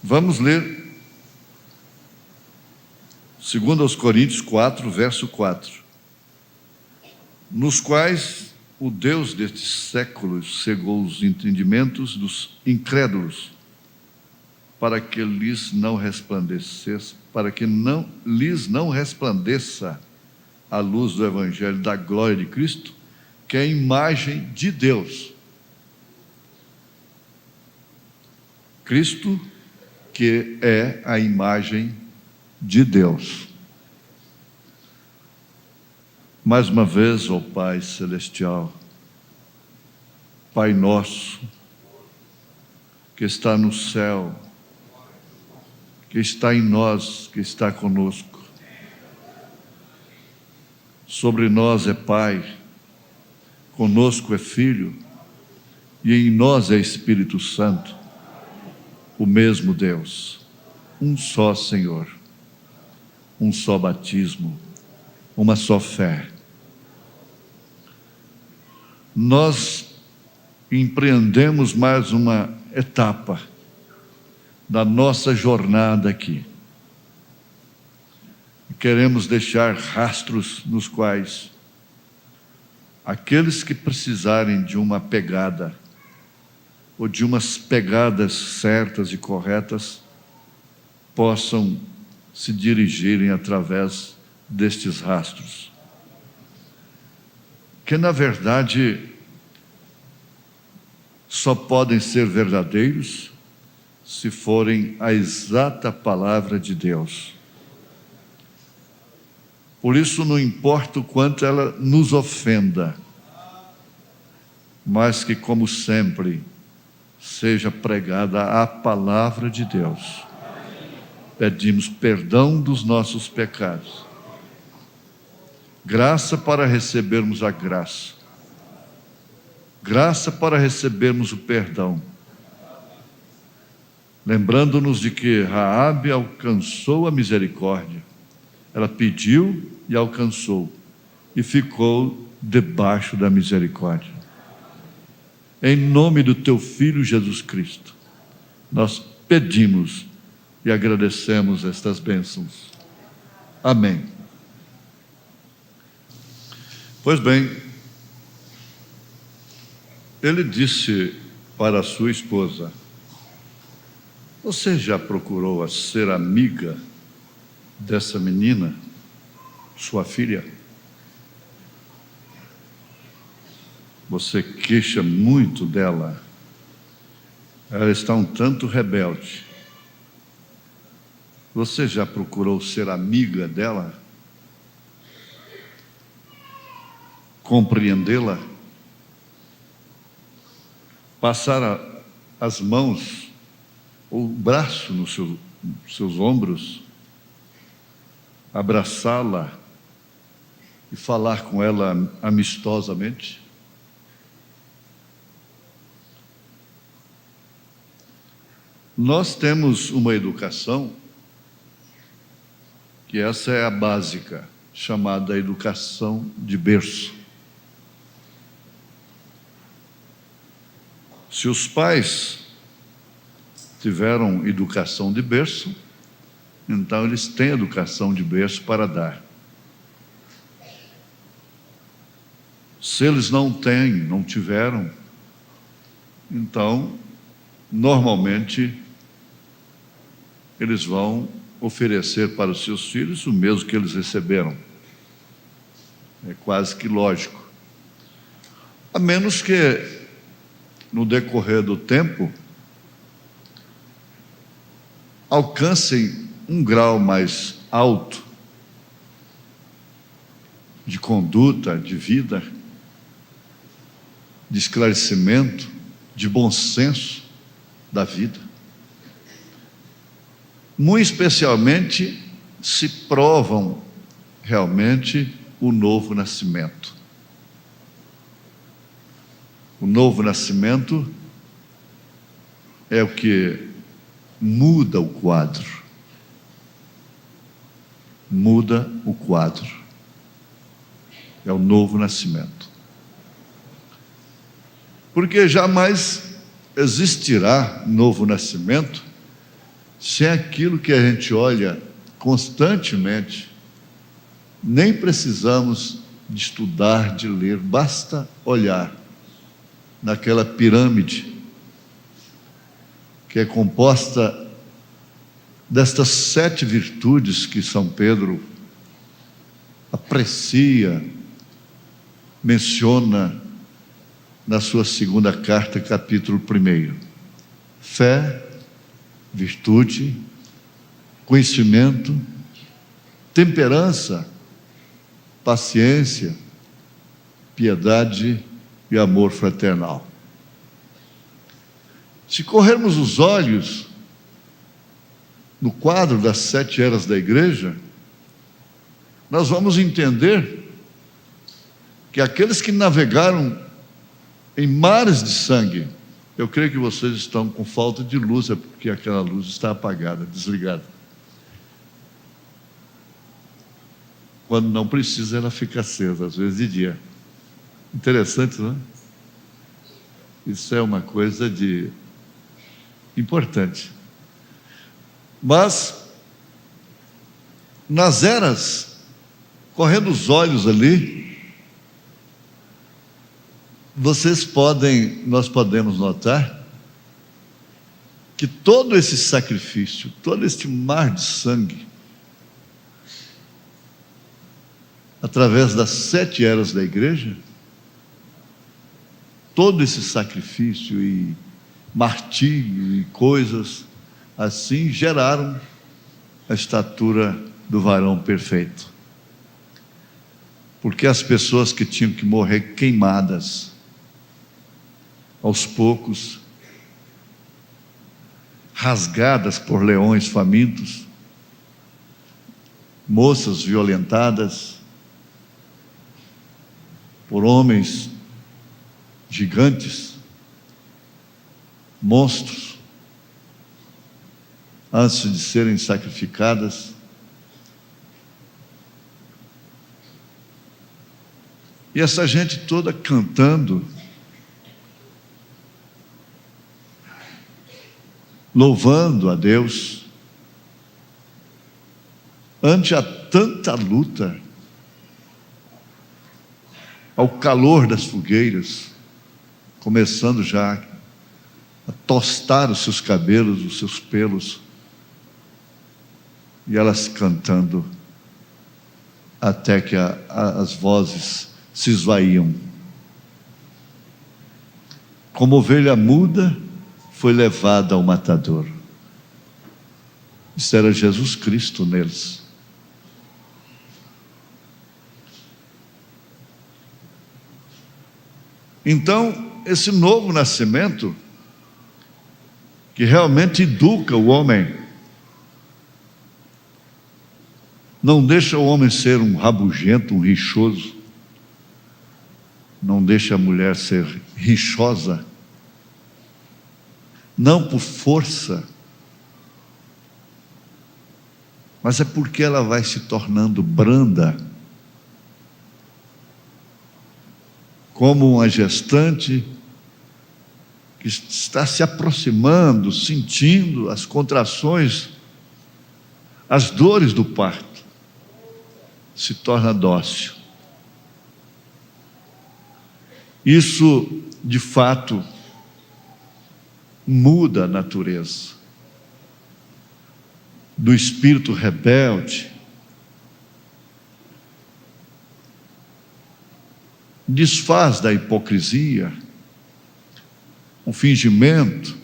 Vamos ler 2 Coríntios 4, verso 4. Nos quais o Deus destes séculos cegou os entendimentos dos incrédulos, para que lhes não resplandeça a luz do Evangelho da glória de Cristo, que é a imagem de Deus. Cristo, que é a imagem de Deus. Mais uma vez, ó Pai Celestial, Pai nosso, que está no céu, que está em nós, que está conosco. Sobre nós é Pai, conosco é Filho, e em nós é Espírito Santo, o mesmo Deus, um só Senhor, um só batismo, uma só fé. Nós empreendemos mais uma etapa da nossa jornada aqui. Queremos deixar rastros nos quais aqueles que precisarem de uma pegada, ou de umas pegadas certas e corretas, possam se dirigirem através destes rastros. Que, na verdade, só podem ser verdadeiros se forem a exata palavra de Deus. Por isso, não importa o quanto ela nos ofenda, mas que, como sempre, seja pregada a palavra de Deus. Pedimos perdão dos nossos pecados, graça para recebermos a graça, graça para recebermos o perdão, lembrando-nos de que Raabe alcançou a misericórdia. Ela pediu e alcançou, e ficou debaixo da misericórdia. Em nome do Teu Filho Jesus Cristo, nós pedimos e agradecemos estas bênçãos. Amém. Pois bem, ele disse para a sua esposa: você já procurou ser amiga dessa menina, sua filha? Você queixa muito dela. Ela está um tanto rebelde. Você já procurou ser amiga dela? Compreendê-la? Passar as mãos ou o braço nos seus ombros, abraçá-la e falar com ela amistosamente? Nós temos uma educação, que essa é a básica, chamada educação de berço. Se os pais tiveram educação de berço, então eles têm educação de berço para dar. Se eles não têm, não tiveram, então, normalmente, eles vão oferecer para os seus filhos o mesmo que eles receberam. É quase que lógico. A menos que, no decorrer do tempo, alcancem um grau mais alto de conduta, de vida, de esclarecimento, de bom senso da vida. Muito especialmente se provam realmente o novo nascimento. O novo nascimento é o que muda o quadro. Muda o quadro. É o novo nascimento. Porque jamais existirá novo nascimento sem aquilo que a gente olha constantemente, nem precisamos de estudar, de ler, basta olhar naquela pirâmide que é composta destas 7 virtudes que São Pedro aprecia, menciona na sua segunda carta, capítulo 1. Fé, virtude, conhecimento, temperança, paciência, piedade e amor fraternal. Se corrermos os olhos no quadro das 7 eras da igreja, nós vamos entender que aqueles que navegaram em mares de sangue, eu creio que vocês estão com falta de luz, é porque aquela luz está apagada, desligada. Quando não precisa, ela fica acesa, às vezes de dia. Interessante, não é? Isso é uma coisa importante. Mas, nas eras, correndo os olhos ali, nós podemos notar que todo esse sacrifício, todo este mar de sangue, através das 7 eras da igreja, todo esse sacrifício e martírio e coisas assim geraram a estatura do varão perfeito. Porque as pessoas que tinham que morrer queimadas, aos poucos, rasgadas por leões famintos, moças violentadas por homens gigantes, monstros, antes de serem sacrificadas. E essa gente toda cantando, louvando a Deus, ante a tanta luta, ao calor das fogueiras, começando já a tostar os seus cabelos, os seus pelos, e elas cantando, até que as vozes se esvaíam. Como ovelha muda, foi levada ao matador. Isso era Jesus Cristo neles. Então, esse novo nascimento, que realmente educa o homem, não deixa o homem ser um rabugento, um rixoso, não deixa a mulher ser rixosa, não por força, mas é porque ela vai se tornando branda, como uma gestante que está se aproximando, sentindo as contrações, as dores do parto, se torna dócil. Isso, de fato, muda a natureza do espírito rebelde, desfaz da hipocrisia, o fingimento,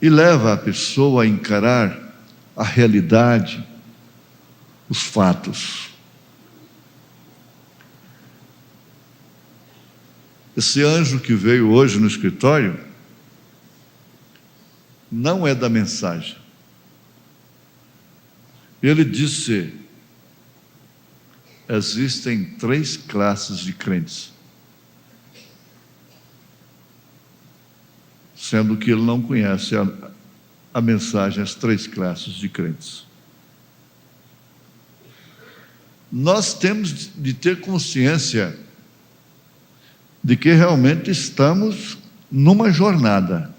e leva a pessoa a encarar a realidade, os fatos. Esse anjo que veio hoje no escritório não é da mensagem. Ele disse: existem 3 classes de crentes, sendo que ele não conhece a mensagem, as 3 classes de crentes. Nós temos de ter consciência de que realmente estamos numa jornada.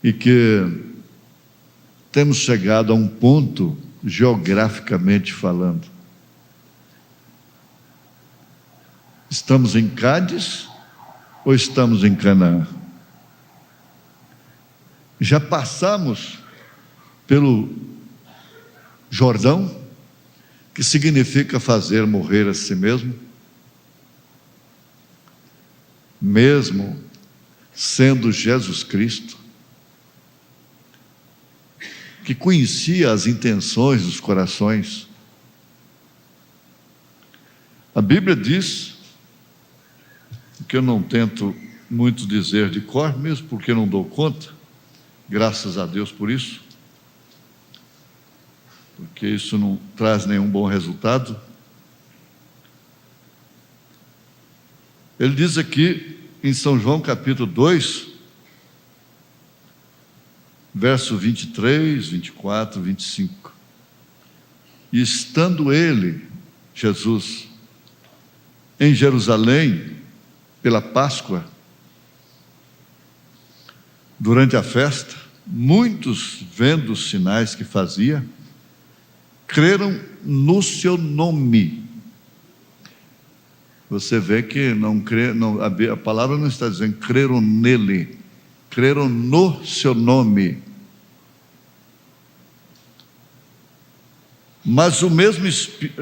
e que temos chegado a um ponto, geograficamente falando. Estamos em Cádiz ou estamos em Canaã? Já passamos pelo Jordão, que significa fazer morrer a si mesmo, mesmo sendo Jesus Cristo, que conhecia as intenções dos corações. A Bíblia diz, que eu não tento muito dizer de cor, mesmo porque não dou conta, graças a Deus por isso, porque isso não traz nenhum bom resultado. Ele diz aqui em São João capítulo 2, verso 23, 24, 25. E estando ele, Jesus, em Jerusalém, pela Páscoa, durante a festa, muitos, vendo os sinais que fazia, creram no seu nome. Você vê que não crê, não, a palavra não está dizendo creram nele, creram no seu nome. Mas o mesmo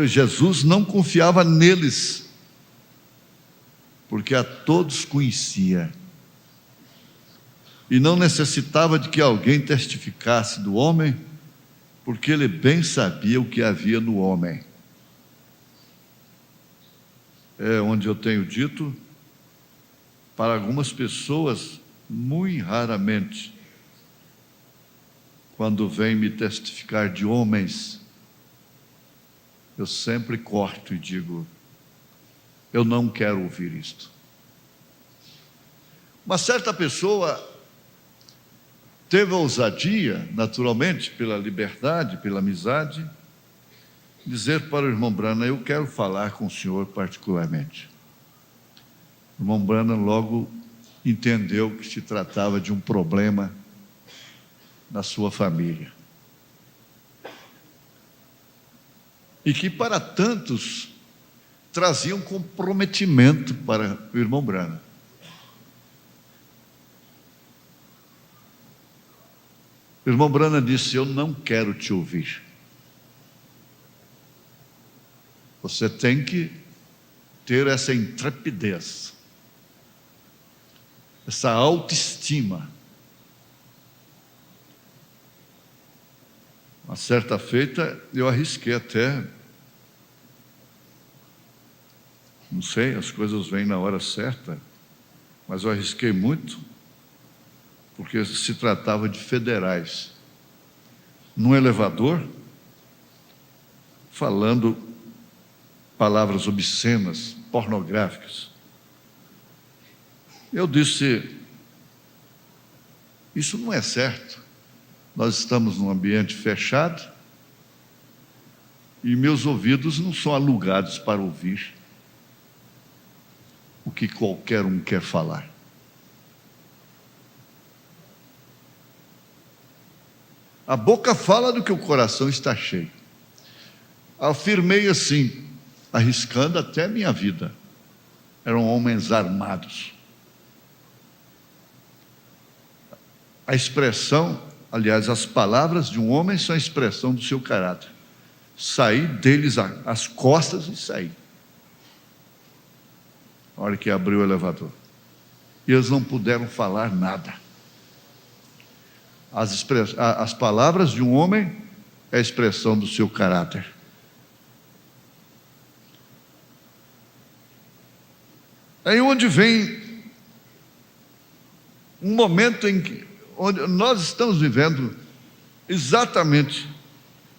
Jesus não confiava neles, porque a todos conhecia, e não necessitava de que alguém testificasse do homem, porque ele bem sabia o que havia no homem. É onde eu tenho dito, para algumas pessoas, muito raramente, quando vêm me testificar de homens, eu sempre corto e digo, eu não quero ouvir isto. Uma certa pessoa teve a ousadia, naturalmente, pela liberdade, pela amizade, dizer para o irmão Branham, eu quero falar com o senhor particularmente. O irmão Branham logo entendeu que se tratava de um problema na sua família. E que para tantos trazia um comprometimento para o irmão Branham. O irmão Branham disse, eu não quero te ouvir. Você tem que ter essa intrepidez, essa autoestima. Uma certa feita, eu arrisquei até, não sei, as coisas vêm na hora certa, mas eu arrisquei muito, porque se tratava de federais, num elevador, falando palavras obscenas, pornográficas. Eu disse, isso não é certo, nós estamos num ambiente fechado, e meus ouvidos não são alugados para ouvir o que qualquer um quer falar. A boca fala do que o coração está cheio. Afirmei assim, arriscando até minha vida. Eram homens armados. A expressão, aliás, as palavras de um homem são a expressão do seu caráter. Saí deles às costas e saí. Na hora que abriu o elevador. E eles não puderam falar nada. As palavras de um homem é a expressão do seu caráter. Aí onde vem um momento onde nós estamos vivendo exatamente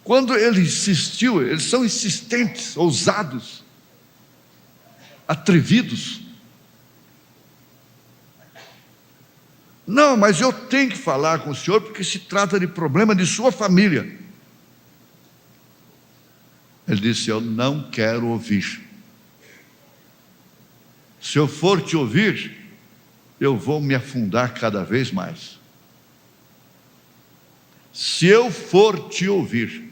quando ele insistiu, eles são insistentes, ousados, atrevidos. Não, mas eu tenho que falar com o senhor porque se trata de problema de sua família. Ele disse, eu não quero ouvir. Se eu for te ouvir, eu vou me afundar cada vez mais. se eu for te ouvir,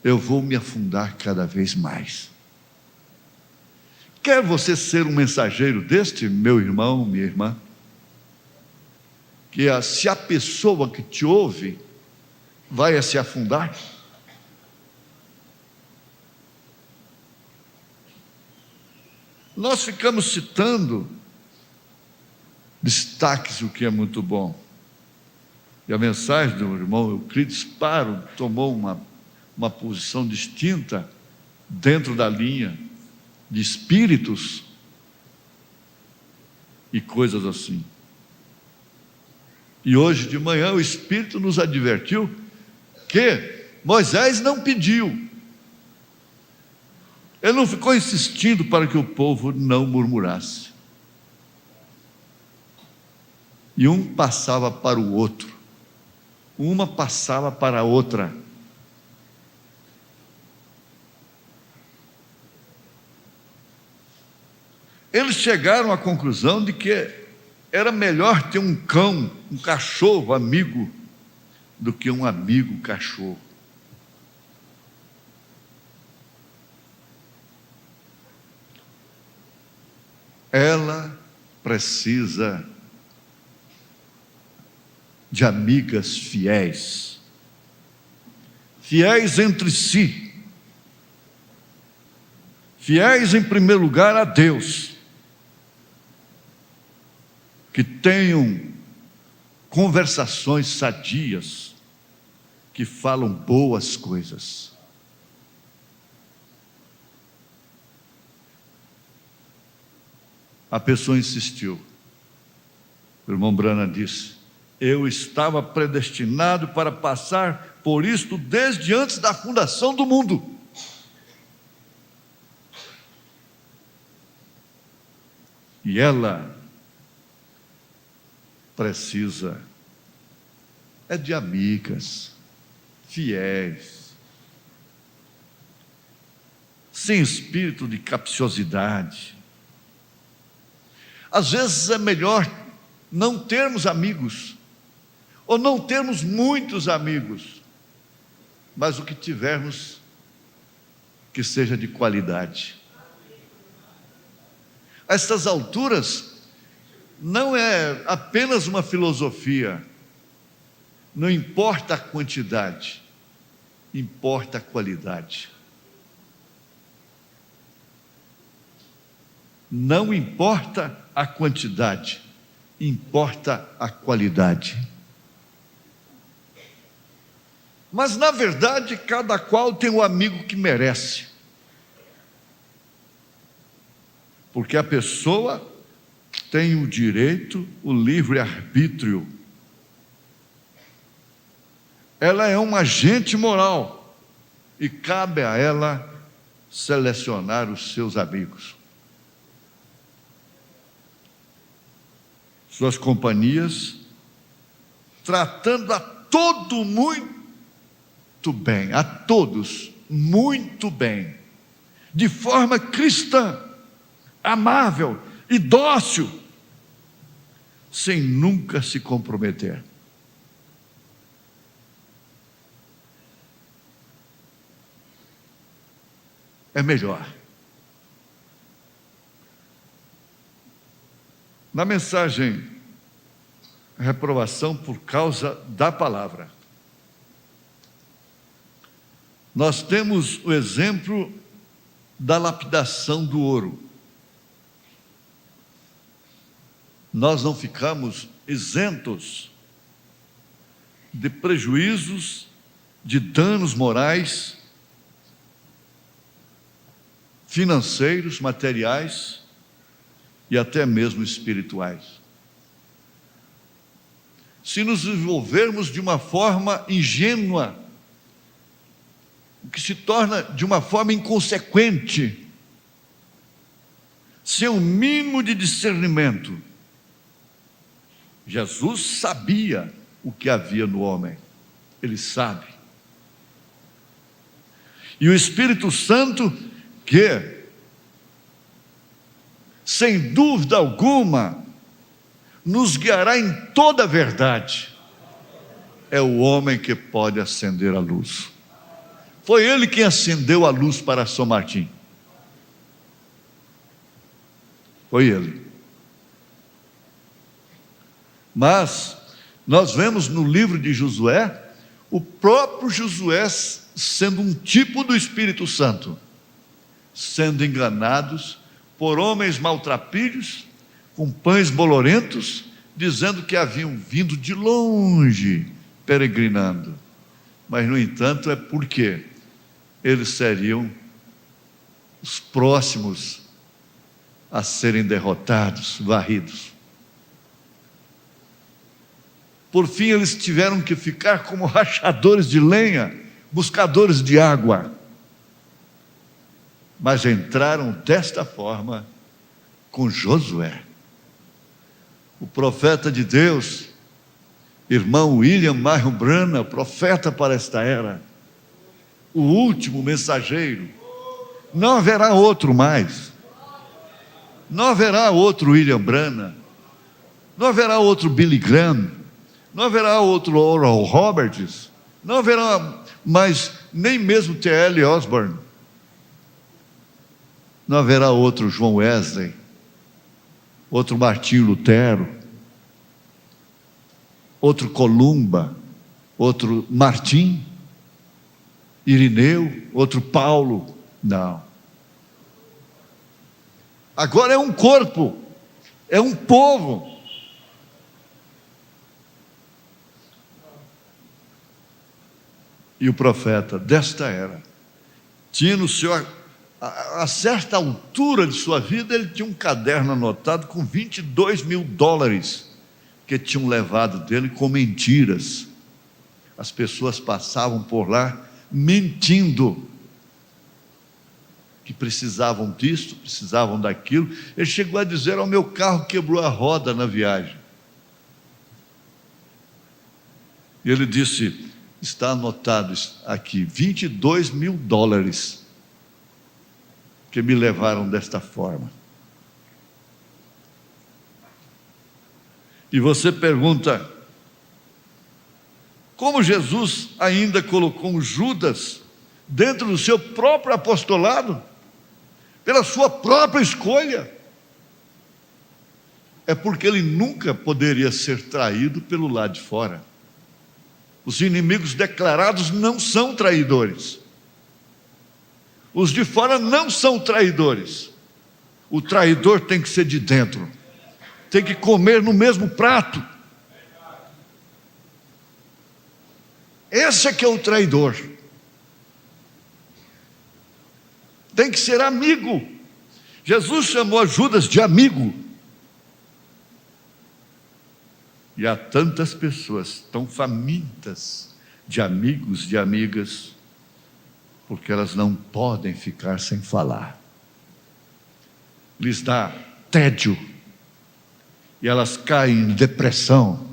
eu vou me afundar cada vez mais. Quer você ser um mensageiro deste, meu irmão, minha irmã? Que se a pessoa que te ouve vai se afundar? Nós ficamos citando destaques, o que é muito bom. E a mensagem do irmão Euclides Paro tomou uma posição distinta dentro da linha de espíritos e coisas assim. E hoje de manhã o Espírito nos advertiu que Moisés não pediu. Ele não ficou insistindo para que o povo não murmurasse. E um passava para o outro, uma passava para a outra. Eles chegaram à conclusão de que era melhor ter um cão, um cachorro amigo, do que um amigo cachorro. Ela precisa de amigas fiéis, fiéis entre si, fiéis em primeiro lugar a Deus, que tenham conversações sadias, que falam boas coisas. A pessoa insistiu. O irmão Brana disse: eu estava predestinado para passar por isto desde antes da fundação do mundo. E ela precisa de amigas fiéis, sem espírito de capciosidade. Às vezes é melhor não termos amigos, ou não termos muitos amigos, mas o que tivermos, que seja de qualidade. A estas alturas, não é apenas uma filosofia, não importa a quantidade, importa a qualidade. Não importa a quantidade, importa a qualidade. Mas na verdade, cada qual tem o amigo que merece. Porque a pessoa tem o direito, o livre-arbítrio. Ela é um agente moral e cabe a ela selecionar os seus amigos. Suas companhias, tratando a todo muito bem, a todos muito bem, de forma cristã, amável e dócil, sem nunca se comprometer. É melhor. Na mensagem Reprovação por causa da palavra, nós temos o exemplo da lapidação do ouro. Nós não ficamos isentos de prejuízos, de danos morais, financeiros, materiais e até mesmo espirituais. Se nos envolvermos de uma forma ingênua, o que se torna de uma forma inconsequente, sem um mínimo de discernimento. Jesus sabia o que havia no homem, ele sabe. E o Espírito Santo, que, sem dúvida alguma, nos guiará em toda a verdade. É o homem que pode acender a luz. Foi ele quem acendeu a luz para São Martim. Foi ele. Mas nós vemos no livro de Josué, o próprio Josué sendo um tipo do Espírito Santo, sendo enganados por homens maltrapilhos, com pães bolorentos, dizendo que haviam vindo de longe, peregrinando. Mas, no entanto, é porque eles seriam os próximos a serem derrotados, varridos. Por fim, eles tiveram que ficar como rachadores de lenha, buscadores de água. Mas entraram desta forma com Josué, o profeta de Deus, irmão William Marion Branham, profeta para esta era, o último mensageiro. Não haverá outro mais. Não haverá outro William Branham. Não haverá outro Billy Graham. Não haverá outro Oral Roberts. Não haverá mais nem mesmo T.L. Osborne. Não haverá outro João Wesley, outro Martinho Lutero, outro Columba, outro Martim, Irineu, outro Paulo. Não. Agora é um corpo, é um povo. E o profeta desta era tinha no seu, a certa altura de sua vida, ele tinha um caderno anotado com $22 mil que tinham levado dele com mentiras. As pessoas passavam por lá mentindo que precisavam disso, precisavam daquilo. Ele chegou a dizer: ao meu carro quebrou a roda na viagem. E ele disse: está anotado aqui, $22 mil que me levaram desta forma. E você pergunta: como Jesus ainda colocou um Judas dentro do seu próprio apostolado, pela sua própria escolha? É porque ele nunca poderia ser traído pelo lado de fora. Os inimigos declarados não são traidores. Os de fora não são traidores. O traidor tem que ser de dentro. Tem que comer no mesmo prato. Esse é que é o traidor. Tem que ser amigo. Jesus chamou Judas de amigo. E há tantas pessoas tão famintas de amigos, de amigas, porque elas não podem ficar sem falar. Lhes dá tédio. E elas caem em depressão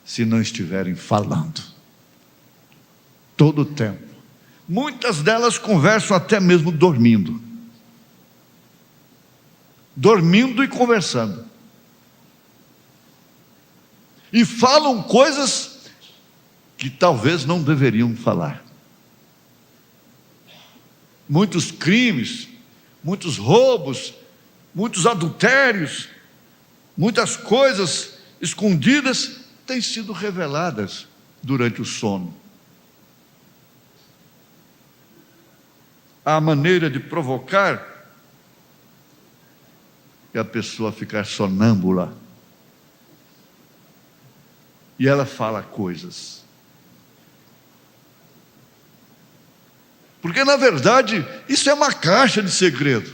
se não estiverem falando. Todo o tempo. Muitas delas conversam até mesmo dormindo. Dormindo e conversando. E falam coisas que talvez não deveriam falar. Muitos crimes, muitos roubos, muitos adultérios, muitas coisas escondidas têm sido reveladas durante o sono. Há maneira de provocar e a pessoa ficar sonâmbula. E ela fala coisas. Porque, na verdade, isso é uma caixa de segredo.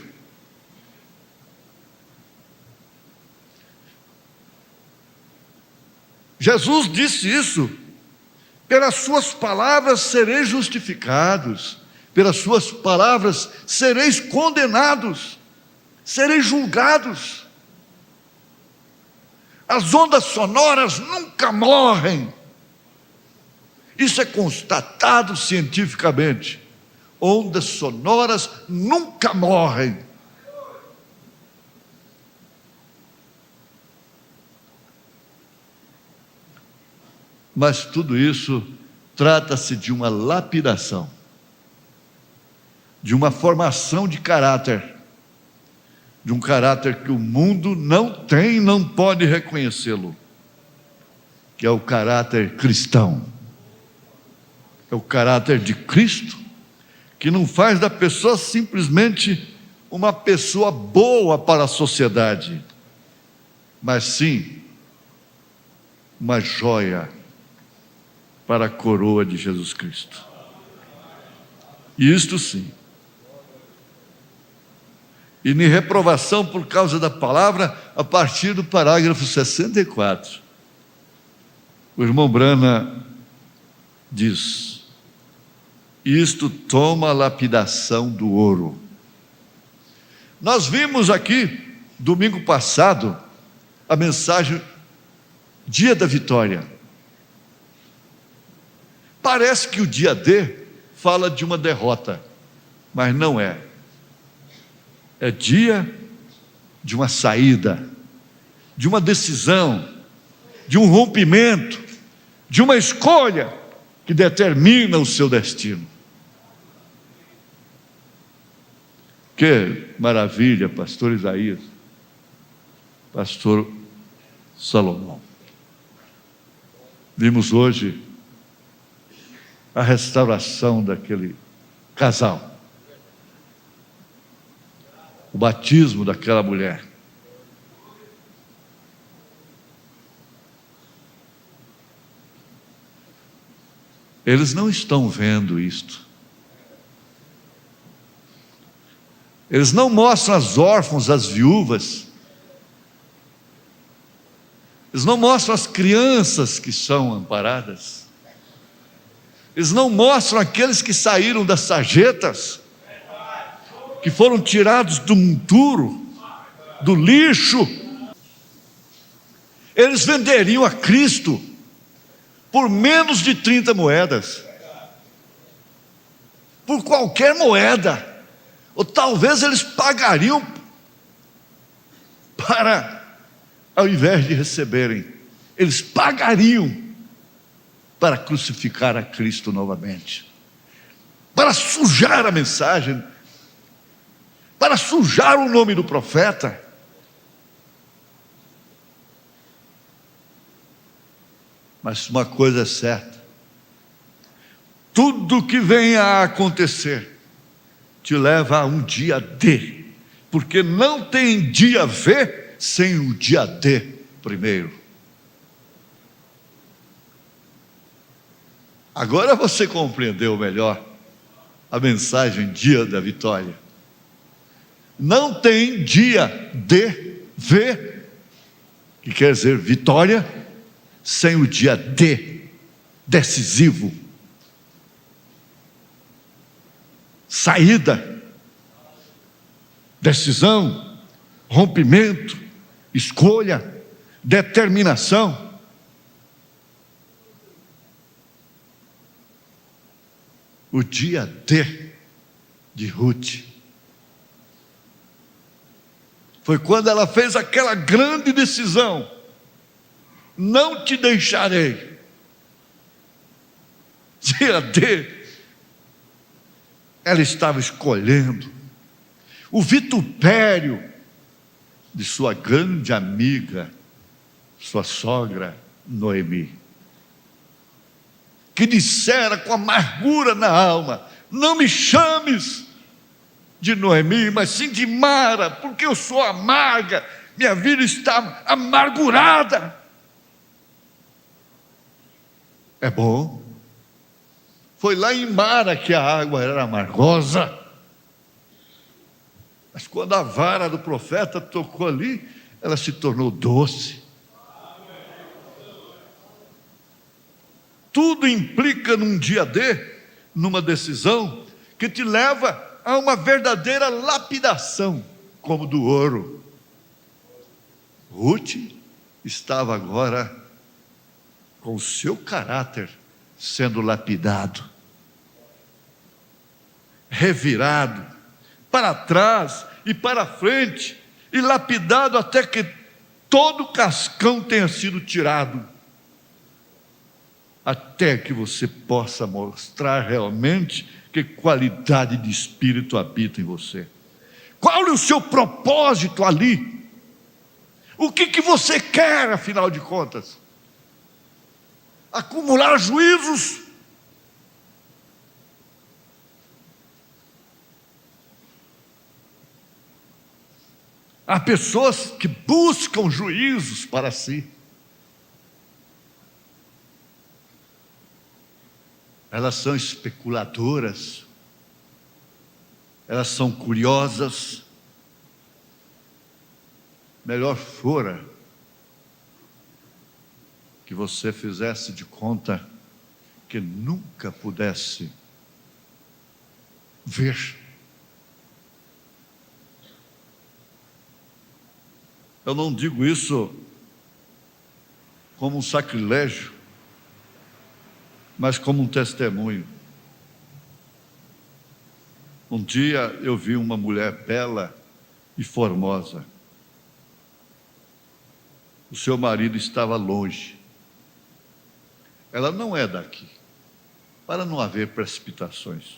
Jesus disse isso: pelas suas palavras sereis justificados, pelas suas palavras sereis condenados, sereis julgados. As ondas sonoras nunca morrem. Isso é constatado cientificamente. Ondas sonoras nunca morrem. Mas tudo isso trata-se de uma lapidação, de uma formação de caráter, de um caráter que o mundo não tem, não pode reconhecê-lo, que é o caráter cristão. É o caráter de Cristo, que não faz da pessoa simplesmente uma pessoa boa para a sociedade, mas sim uma joia para a coroa de Jesus Cristo. E isto sim. E em reprovação por causa da palavra, a partir do parágrafo 64, o irmão Brana diz: isto toma a lapidação do ouro. Nós vimos aqui, domingo passado, a mensagem Dia da Vitória. Parece que o dia D fala de uma derrota, mas não é. É dia de uma saída, de uma decisão, de um rompimento, de uma escolha que determina o seu destino. Que maravilha, pastor Isaías, pastor Salomão. Vimos hoje a restauração daquele casal, o batismo daquela mulher. Eles não estão vendo isto. Eles não mostram as órfãos, as viúvas. Eles não mostram as crianças que são amparadas. Eles não mostram aqueles que saíram das sarjetas, que foram tirados do monturo, do lixo. Eles venderiam a Cristo por menos de 30 moedas. Por qualquer moeda. Ou talvez eles pagariam para, ao invés de receberem, eles pagariam para crucificar a Cristo novamente, para sujar a mensagem, para sujar o nome do profeta. Mas uma coisa é certa: tudo que venha a acontecer te leva a um dia D, porque não tem dia V sem o dia D primeiro. Agora você compreendeu melhor a mensagem Dia da Vitória. Não tem dia D, V, que quer dizer vitória, sem o dia D, decisivo. Saída, decisão, rompimento, escolha, determinação. O dia D de Ruth foi quando ela fez aquela grande decisão: não te deixarei. Dia D, ela estava escolhendo o vitupério de sua grande amiga, sua sogra Noemi, que dissera com amargura na alma: não me chames de Noemi, mas sim de Mara, porque eu sou amarga, minha vida está amargurada. É bom. Foi lá em Mara que a água era amargosa, mas quando a vara do profeta tocou ali, ela se tornou doce. Tudo implica num dia D, numa decisão que te leva a uma verdadeira lapidação, como do ouro. Ruth estava agora com o seu caráter sendo lapidado, revirado para trás e para frente, e lapidado até que todo o cascão tenha sido tirado. até que você possa mostrar realmente que qualidade de espírito habita em você. Qual é o seu propósito ali? O que você quer, afinal de contas? Acumular juízos? Há pessoas que buscam juízos para si. Elas são especuladoras, elas são curiosas. Melhor fora que você fizesse de conta que nunca pudesse ver. Eu não digo isso como um sacrilégio, mas como um testemunho. Um dia eu vi uma mulher bela e formosa. O seu marido estava longe. Ela não é daqui, para não haver precipitações.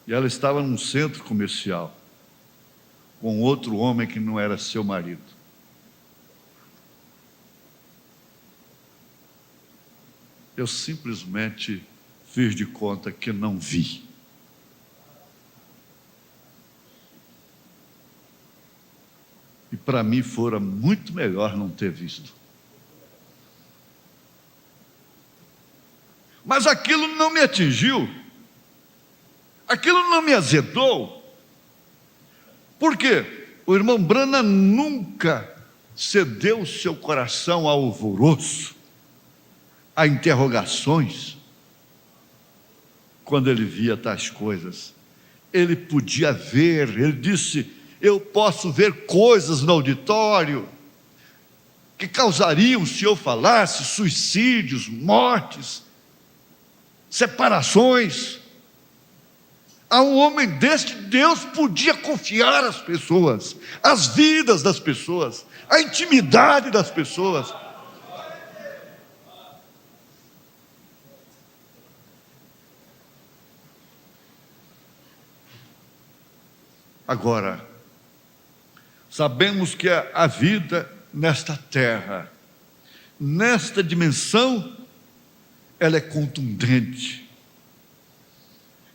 E ela estava num centro comercial, com outro homem que não era seu marido. Eu simplesmente fiz de conta que não vi. E para mim fora muito melhor não ter visto. Mas aquilo não me atingiu, aquilo não me azedou. Por quê? O irmão Branham nunca cedeu o seu coração ao alvoroço, a interrogações. Quando ele via tais coisas, ele podia ver, ele disse: eu posso ver coisas no auditório que causariam, se eu falasse, suicídios, mortes, separações. A um homem deste, Deus podia confiar as pessoas, as vidas das pessoas, a intimidade das pessoas. Agora, sabemos que a vida nesta terra, nesta dimensão, ela é contundente.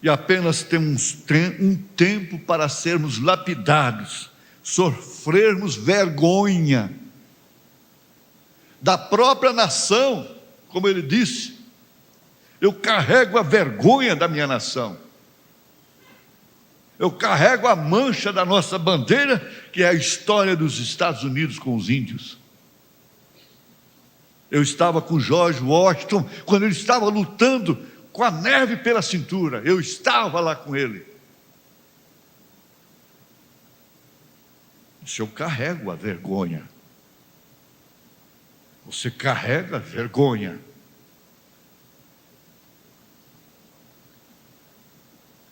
E apenas temos um tempo para sermos lapidados, sofrermos vergonha da própria nação, como ele disse: eu carrego a vergonha da minha nação, eu carrego a mancha da nossa bandeira, que é a história dos Estados Unidos com os índios. Eu estava com George Washington, quando ele estava lutando com a neve pela cintura, eu estava lá com ele. Disse: eu carrego a vergonha. Você carrega a vergonha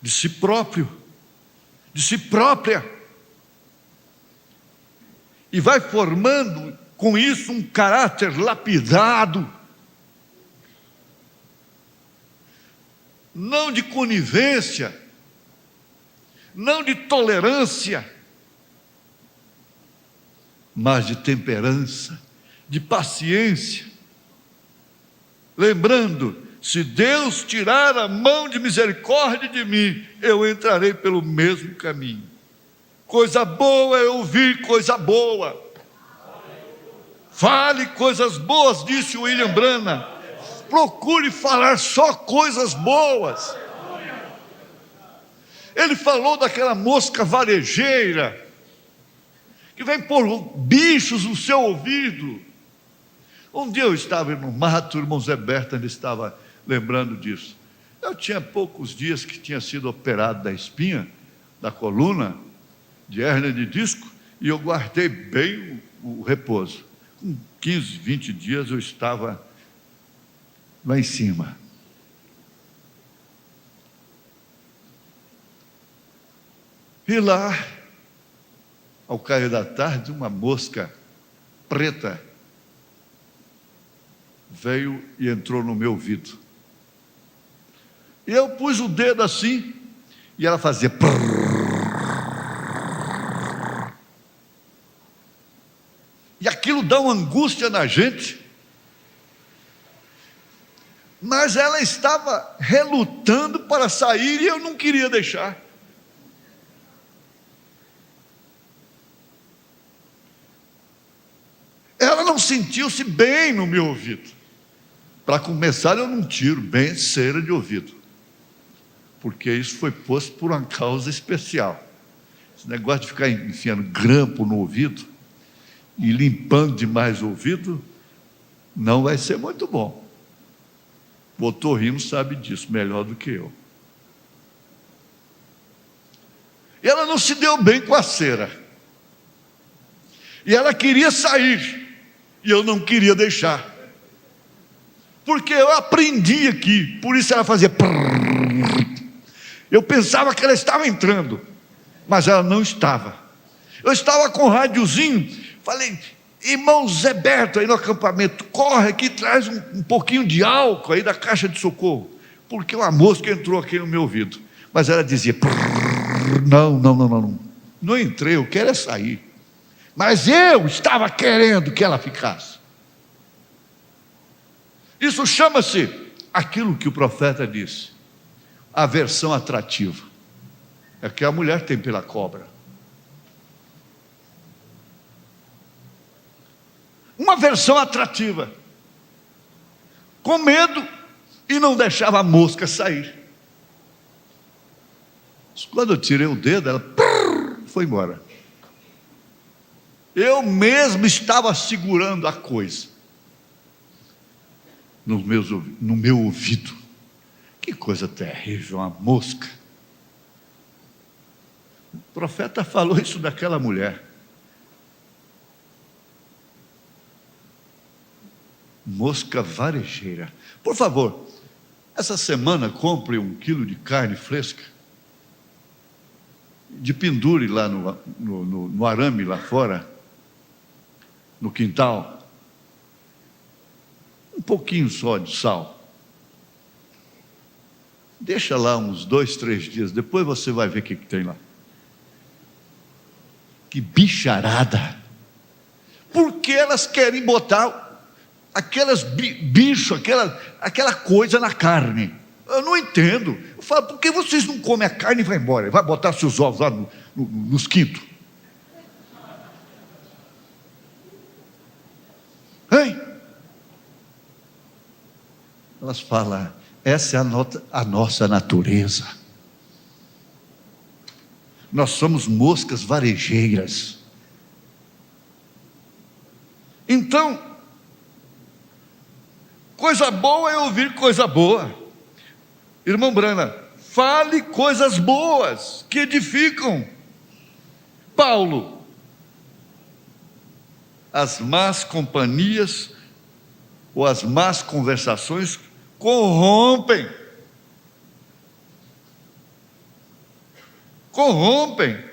de si próprio, de si própria, e vai formando com isso um caráter lapidado, não de conivência, não de tolerância, mas de temperança, de paciência. Lembrando, se Deus tirar a mão de misericórdia de mim, eu entrarei pelo mesmo caminho. Coisa boa é ouvir coisa boa. Fale coisas boas, disse William Branham. Procure falar só coisas boas. Ele falou daquela mosca varejeira que vem pôr bichos no seu ouvido. Um dia eu estava no mato, o irmão Zé Berta estava lembrando disso. Eu tinha poucos dias que tinha sido operado da espinha, da coluna, de hérnia de disco, e eu guardei bem o repouso. Com 15, 20 dias eu estava lá em cima. E lá, ao cair da tarde, uma mosca preta veio e entrou no meu ouvido. E eu pus o dedo assim, e ela fazia prrr. E aquilo dá uma angústia na gente. Mas ela estava relutando para sair e eu não queria deixar. Ela não sentiu-se bem no meu ouvido. Para começar, eu não tiro bem cera de ouvido, porque isso foi posto por uma causa especial. Esse negócio de ficar enfiando grampo no ouvido e limpando demais o ouvido não vai ser muito bom. O otorrino sabe disso melhor do que eu. E ela não se deu bem com a cera. E ela queria sair. E eu não queria deixar. Porque eu aprendi aqui. Por isso ela fazia prrr. Eu pensava que ela estava entrando. Mas ela não estava. Eu estava com o rádiozinho. Falei, irmão Zé Berto aí no acampamento, corre aqui, traz um pouquinho de álcool aí da caixa de socorro, porque uma mosca entrou aqui no meu ouvido. Mas ela dizia, não entrei, eu quero é sair. Mas eu estava querendo que ela ficasse. Isso chama-se aquilo que o profeta disse, aversão atrativa. É que a mulher tem pela cobra. Uma versão atrativa, com medo, e não deixava a mosca sair. Quando eu tirei o dedo, ela foi embora. Eu mesmo estava segurando a coisa no meu ouvido. Que coisa terrível, uma mosca. O profeta falou isso daquela mulher. Mosca varejeira. Por favor, essa semana compre 1 quilo de carne fresca, de pendure lá no arame lá fora, no quintal, um pouquinho só de sal, deixa lá uns 2, 3 dias, depois você vai ver o que tem lá. Que bicharada! Porque elas querem botar aquelas bicho, aquela coisa na carne. Eu não entendo. Eu falo, por que vocês não comem a carne e vai embora? Vai botar seus ovos lá nos quintos. Hein? Elas falam, essa é a nossa natureza. Nós somos moscas varejeiras. Então, coisa boa é ouvir coisa boa. Irmão Brana, fale coisas boas que edificam. Paulo, as más companhias ou as más conversações corrompem. Corrompem.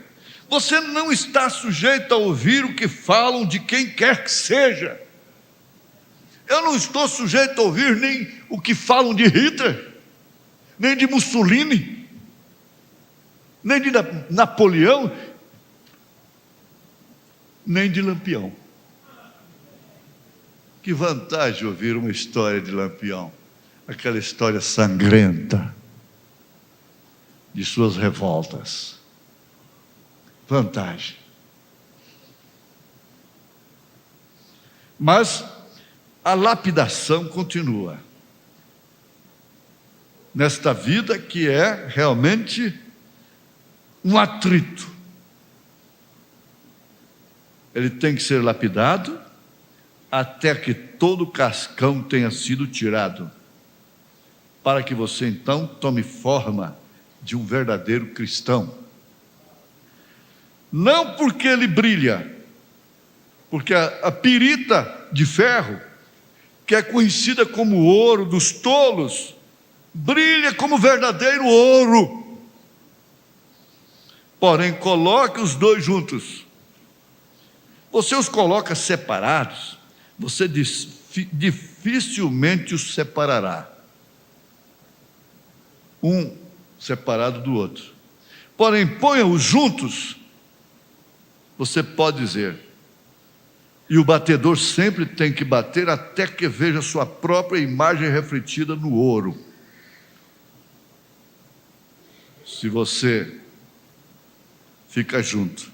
Você não está sujeito a ouvir o que falam de quem quer que seja. Eu não estou sujeito a ouvir nem o que falam de Hitler, nem de Mussolini, nem de Napoleão, nem de Lampião. Que vantagem ouvir uma história de Lampião, aquela história sangrenta de suas revoltas. Vantagem. Mas a lapidação continua nesta vida que é realmente um atrito. Ele tem que ser lapidado até que todo o cascão tenha sido tirado, para que você então tome forma de um verdadeiro cristão. Não porque ele brilha, porque a pirita de ferro, que é conhecida como o ouro dos tolos, brilha como verdadeiro ouro. Porém, coloque os dois juntos. Você os coloca separados, você dificilmente os separará. Um separado do outro. Porém, ponha-os juntos, você pode dizer, e o batedor sempre tem que bater até que veja sua própria imagem refletida no ouro. Se você fica junto,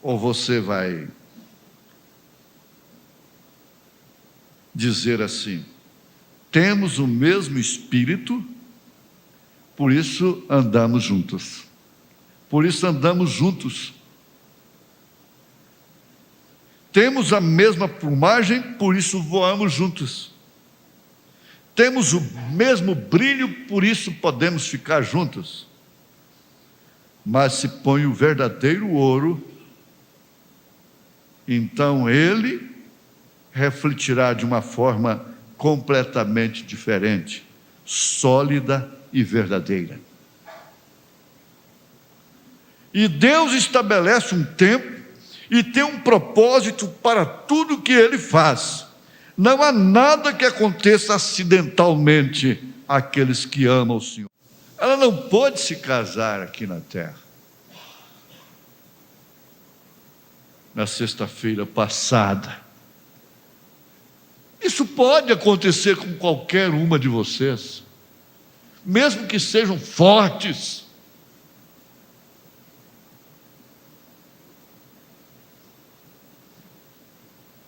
ou você vai dizer assim: temos o mesmo espírito, por isso andamos juntos. Por isso andamos juntos. Temos a mesma plumagem, por isso voamos juntos. Temos o mesmo brilho, por isso podemos ficar juntos. Mas se põe o verdadeiro ouro, então ele refletirá de uma forma completamente diferente, sólida e verdadeira. E Deus estabelece um tempo e tem um propósito para tudo que Ele faz. Não há nada que aconteça acidentalmente àqueles que amam o Senhor. Ela não pôde se casar aqui na terra. Na sexta-feira passada. Isso pode acontecer com qualquer uma de vocês, mesmo que sejam fortes.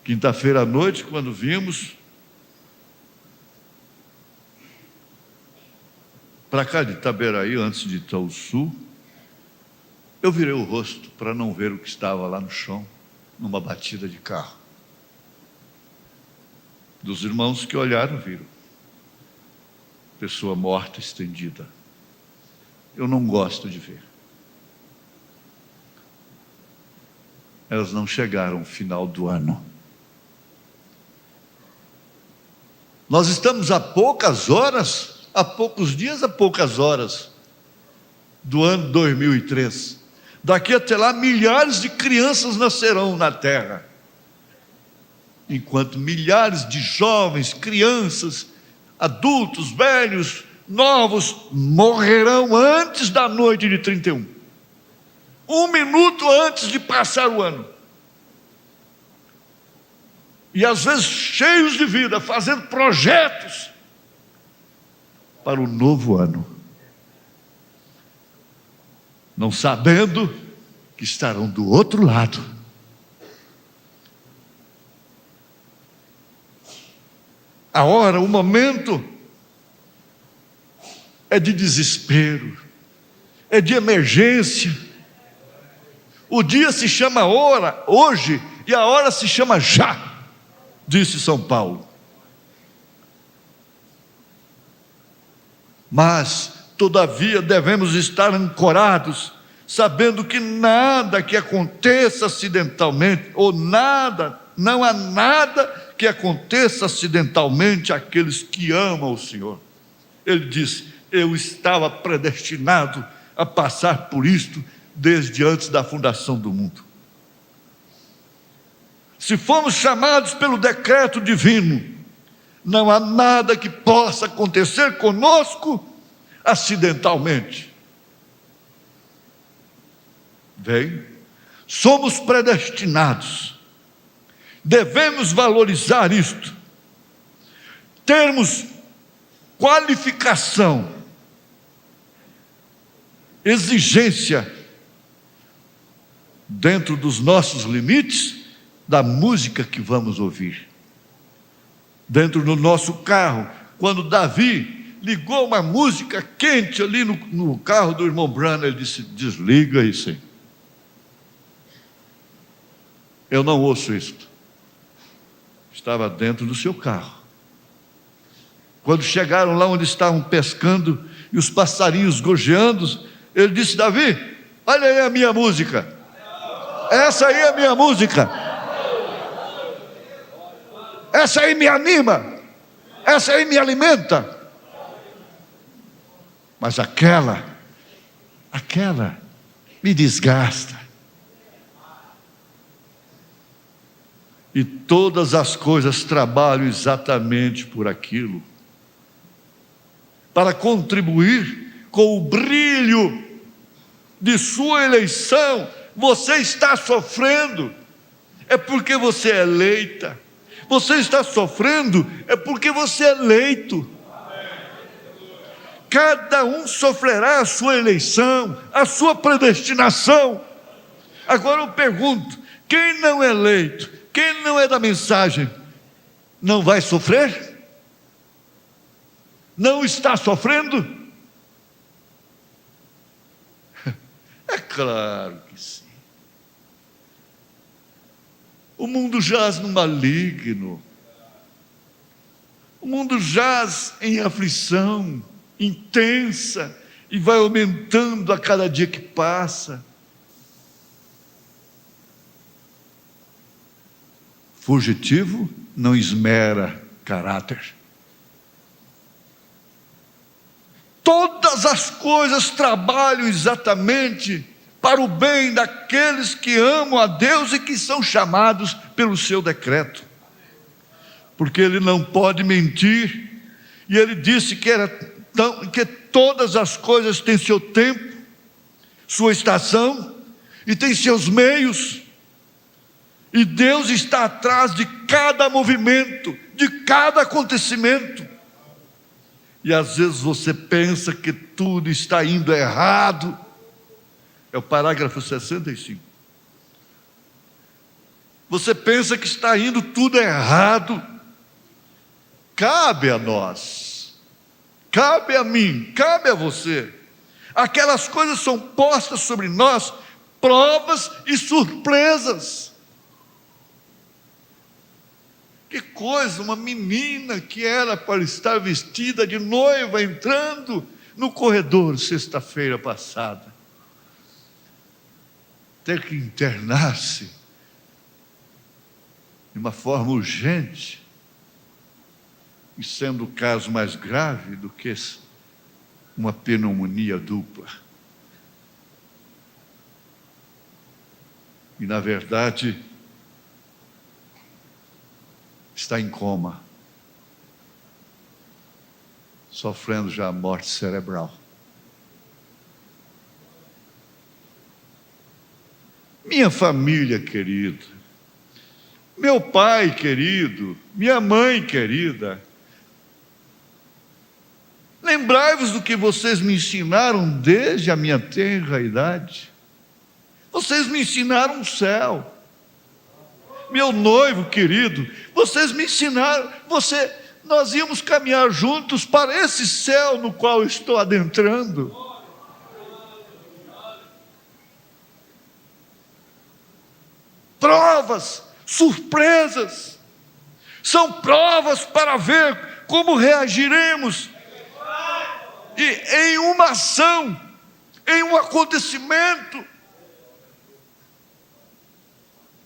Quinta-feira à noite, quando vimos para cá de Itaberaí, antes de Itaúsu, eu virei o rosto para não ver o que estava lá no chão, numa batida de carro. Dos irmãos que olharam, viram pessoa morta, estendida. Eu não gosto de ver. Elas não chegaram ao final do ano. Nós estamos a poucas horas, a poucos dias, a poucas horas do ano 2003. Daqui até lá, milhares de crianças nascerão na terra. Enquanto milhares de jovens, crianças, adultos, velhos, novos, morrerão antes da noite de 31. Um minuto antes de passar o ano. E às vezes cheios de vida, fazendo projetos para o novo ano, não sabendo que estarão do outro lado. A hora, o momento é de desespero, é de emergência. O dia se chama hora, hoje, e a hora se chama já, disse São Paulo. Mas, todavia, devemos estar ancorados, sabendo que nada que aconteça acidentalmente, ou nada, não há nada que aconteça acidentalmente àqueles que amam o Senhor. Ele disse: eu estava predestinado a passar por isto desde antes da fundação do mundo. Se fomos chamados pelo decreto divino, não há nada que possa acontecer conosco acidentalmente. Bem, somos predestinados, devemos valorizar isto, termos qualificação, exigência, dentro dos nossos limites, da música que vamos ouvir. Dentro do nosso carro, quando Davi ligou uma música quente ali no carro do irmão Branham, ele disse: desliga isso aí. Eu não ouço isto. Estava dentro do seu carro. Quando chegaram lá onde estavam pescando e os passarinhos gorjeando, ele disse: Davi, olha aí a minha música. Essa aí é a minha música. Essa aí me anima. Essa aí me alimenta. Mas aquela me desgasta. e todas as coisas trabalham exatamente por aquilo, para contribuir com o brilho de sua eleição. Você está sofrendo, é porque você é eleita. Você está sofrendo, é porque você é eleito. Cada um sofrerá a sua eleição, a sua predestinação. Agora eu pergunto: quem não é eleito, quem não é da mensagem, não vai sofrer? Não está sofrendo? É claro que sim. O mundo jaz no maligno. O mundo jaz em aflição intensa e vai aumentando a cada dia que passa. Fugitivo não esmera caráter. Todas as coisas trabalham exatamente para o bem daqueles que amam a Deus e que são chamados pelo seu decreto. Porque Ele não pode mentir, e Ele disse que todas as coisas têm seu tempo, sua estação, e têm seus meios, e Deus está atrás de cada movimento, de cada acontecimento. E às vezes você pensa que tudo está indo errado. É o parágrafo 65. Você pensa que está indo tudo errado. Cabe a nós, cabe a mim, cabe a você. Aquelas coisas são postas sobre nós, provas e surpresas. Que coisa, uma menina que era para estar vestida de noiva entrando no corredor sexta-feira passada, ter que internar-se de uma forma urgente, e sendo o caso mais grave do que uma pneumonia dupla. E na verdade está em coma, sofrendo já a morte cerebral. Minha família querida, meu pai querido, minha mãe querida, lembrai-vos do que vocês me ensinaram desde a minha tenra idade. Vocês me ensinaram o céu. Meu noivo querido, vocês me ensinaram, nós íamos caminhar juntos para esse céu no qual eu estou adentrando. Provas, surpresas, são provas para ver como reagiremos em uma ação, em um acontecimento.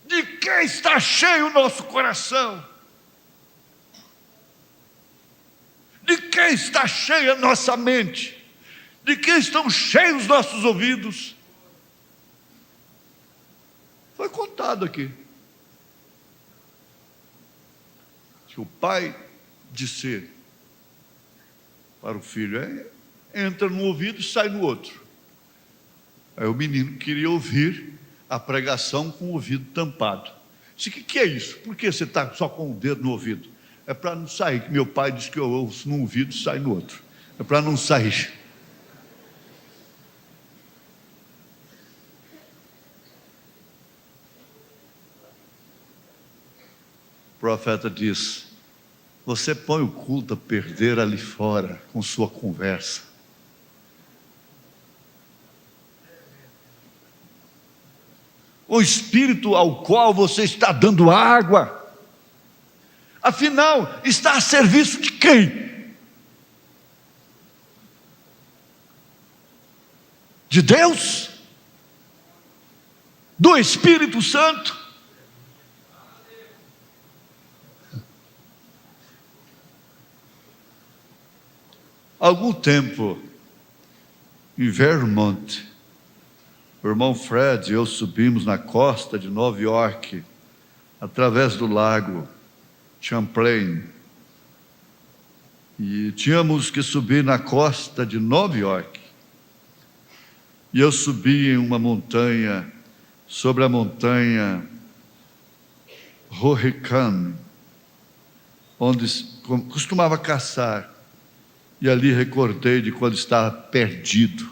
De quem está cheio o nosso coração? De quem está cheia a nossa mente? De quem estão cheios os nossos ouvidos? Foi contado aqui que o pai disse para o filho: entra no ouvido e sai no outro. Aí o menino queria ouvir a pregação com o ouvido tampado. Disse: o que é isso? Por que você está só com o dedo no ouvido? É para não sair, que meu pai disse que eu ouço num ouvido e sai no outro. É para não sair. O profeta diz: você põe o culto a perder ali fora com sua conversa. O espírito ao qual você está dando água, afinal, está a serviço de quem? De Deus? Do Espírito Santo? Algum tempo, em Vermont, o irmão Fred e eu subimos na costa de Nova York, através do lago Champlain, e tínhamos que subir na costa de Nova York. E eu subi em uma montanha, sobre a montanha Rohirrim, onde costumava caçar. E ali recordei de quando estava perdido.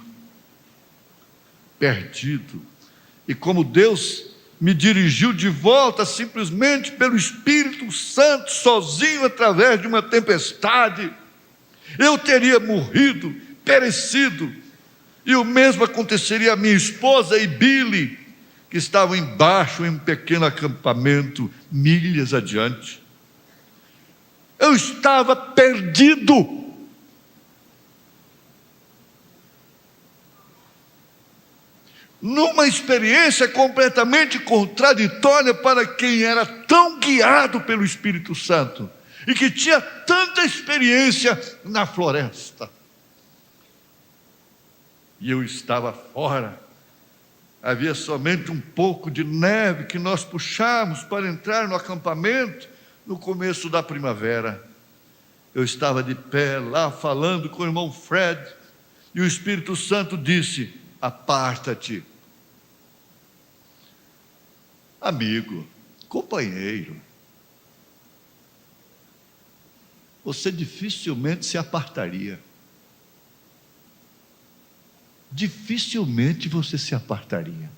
E como Deus me dirigiu de volta simplesmente pelo Espírito Santo, sozinho através de uma tempestade, eu teria morrido, perecido, e o mesmo aconteceria a minha esposa e Billy, que estavam embaixo em um pequeno acampamento, milhas adiante. Eu estava perdido. Numa experiência completamente contraditória para quem era tão guiado pelo Espírito Santo e que tinha tanta experiência na floresta. E eu estava fora. Havia somente um pouco de neve que nós puxamos para entrar no acampamento no começo da primavera. Eu estava de pé lá falando com o irmão Fred e o Espírito Santo disse: aparta-te. Amigo, companheiro, você dificilmente se apartaria. Dificilmente você se apartaria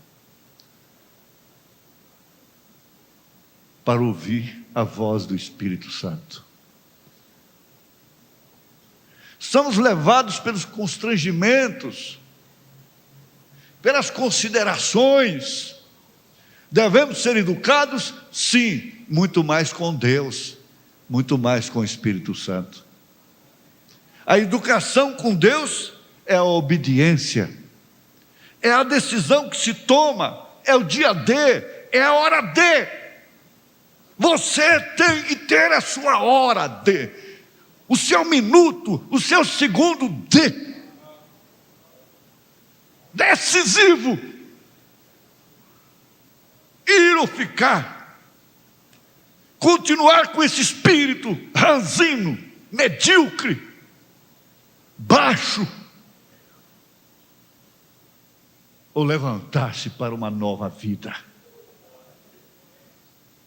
para ouvir a voz do Espírito Santo. Somos levados pelos constrangimentos, pelas considerações. Devemos ser educados? Sim, muito mais com Deus, muito mais com o Espírito Santo. A educação com Deus é a obediência, é a decisão que se toma, é o dia D, é a hora D. Você tem que ter a sua hora D, o seu minuto, o seu segundo D. Decisivo. Ir ou ficar, continuar com esse espírito ranzino, medíocre, baixo, ou levantar-se para uma nova vida,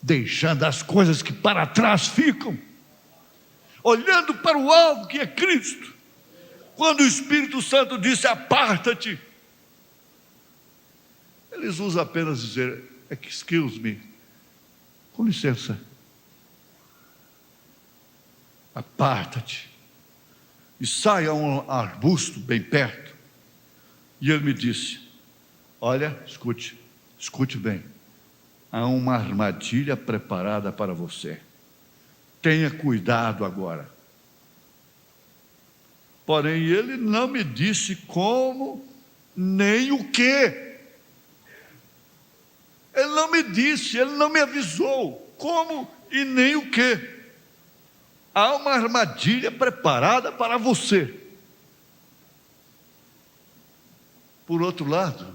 deixando as coisas que para trás ficam, olhando para o alvo que é Cristo. Quando o Espírito Santo disse: aparta-te, eles usam apenas dizer: excuse me, com licença, aparta-te, e sai a um arbusto bem perto. E ele me disse: olha, escute bem, há uma armadilha preparada para você, tenha cuidado agora. Porém, ele não me disse como, nem o que. Ele não me disse, ele não me avisou como e nem o que. Há uma armadilha preparada para você. Por outro lado,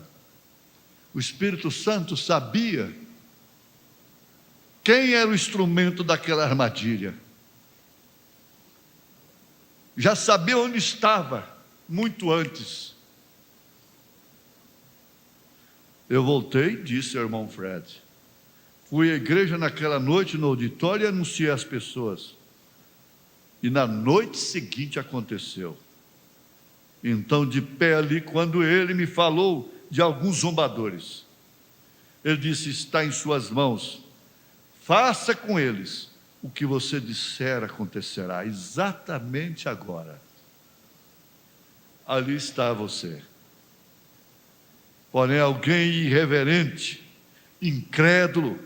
o Espírito Santo sabia quem era o instrumento daquela armadilha. Já sabia onde estava, muito antes. Eu voltei, disse ao irmão Fred. Fui à igreja naquela noite, no auditório, e anunciei às pessoas. E na noite seguinte aconteceu. Então, de pé ali, quando ele me falou de alguns zombadores, ele disse: está em suas mãos, faça com eles o que você disser acontecerá, exatamente agora. Ali está você. Porém, alguém irreverente, incrédulo,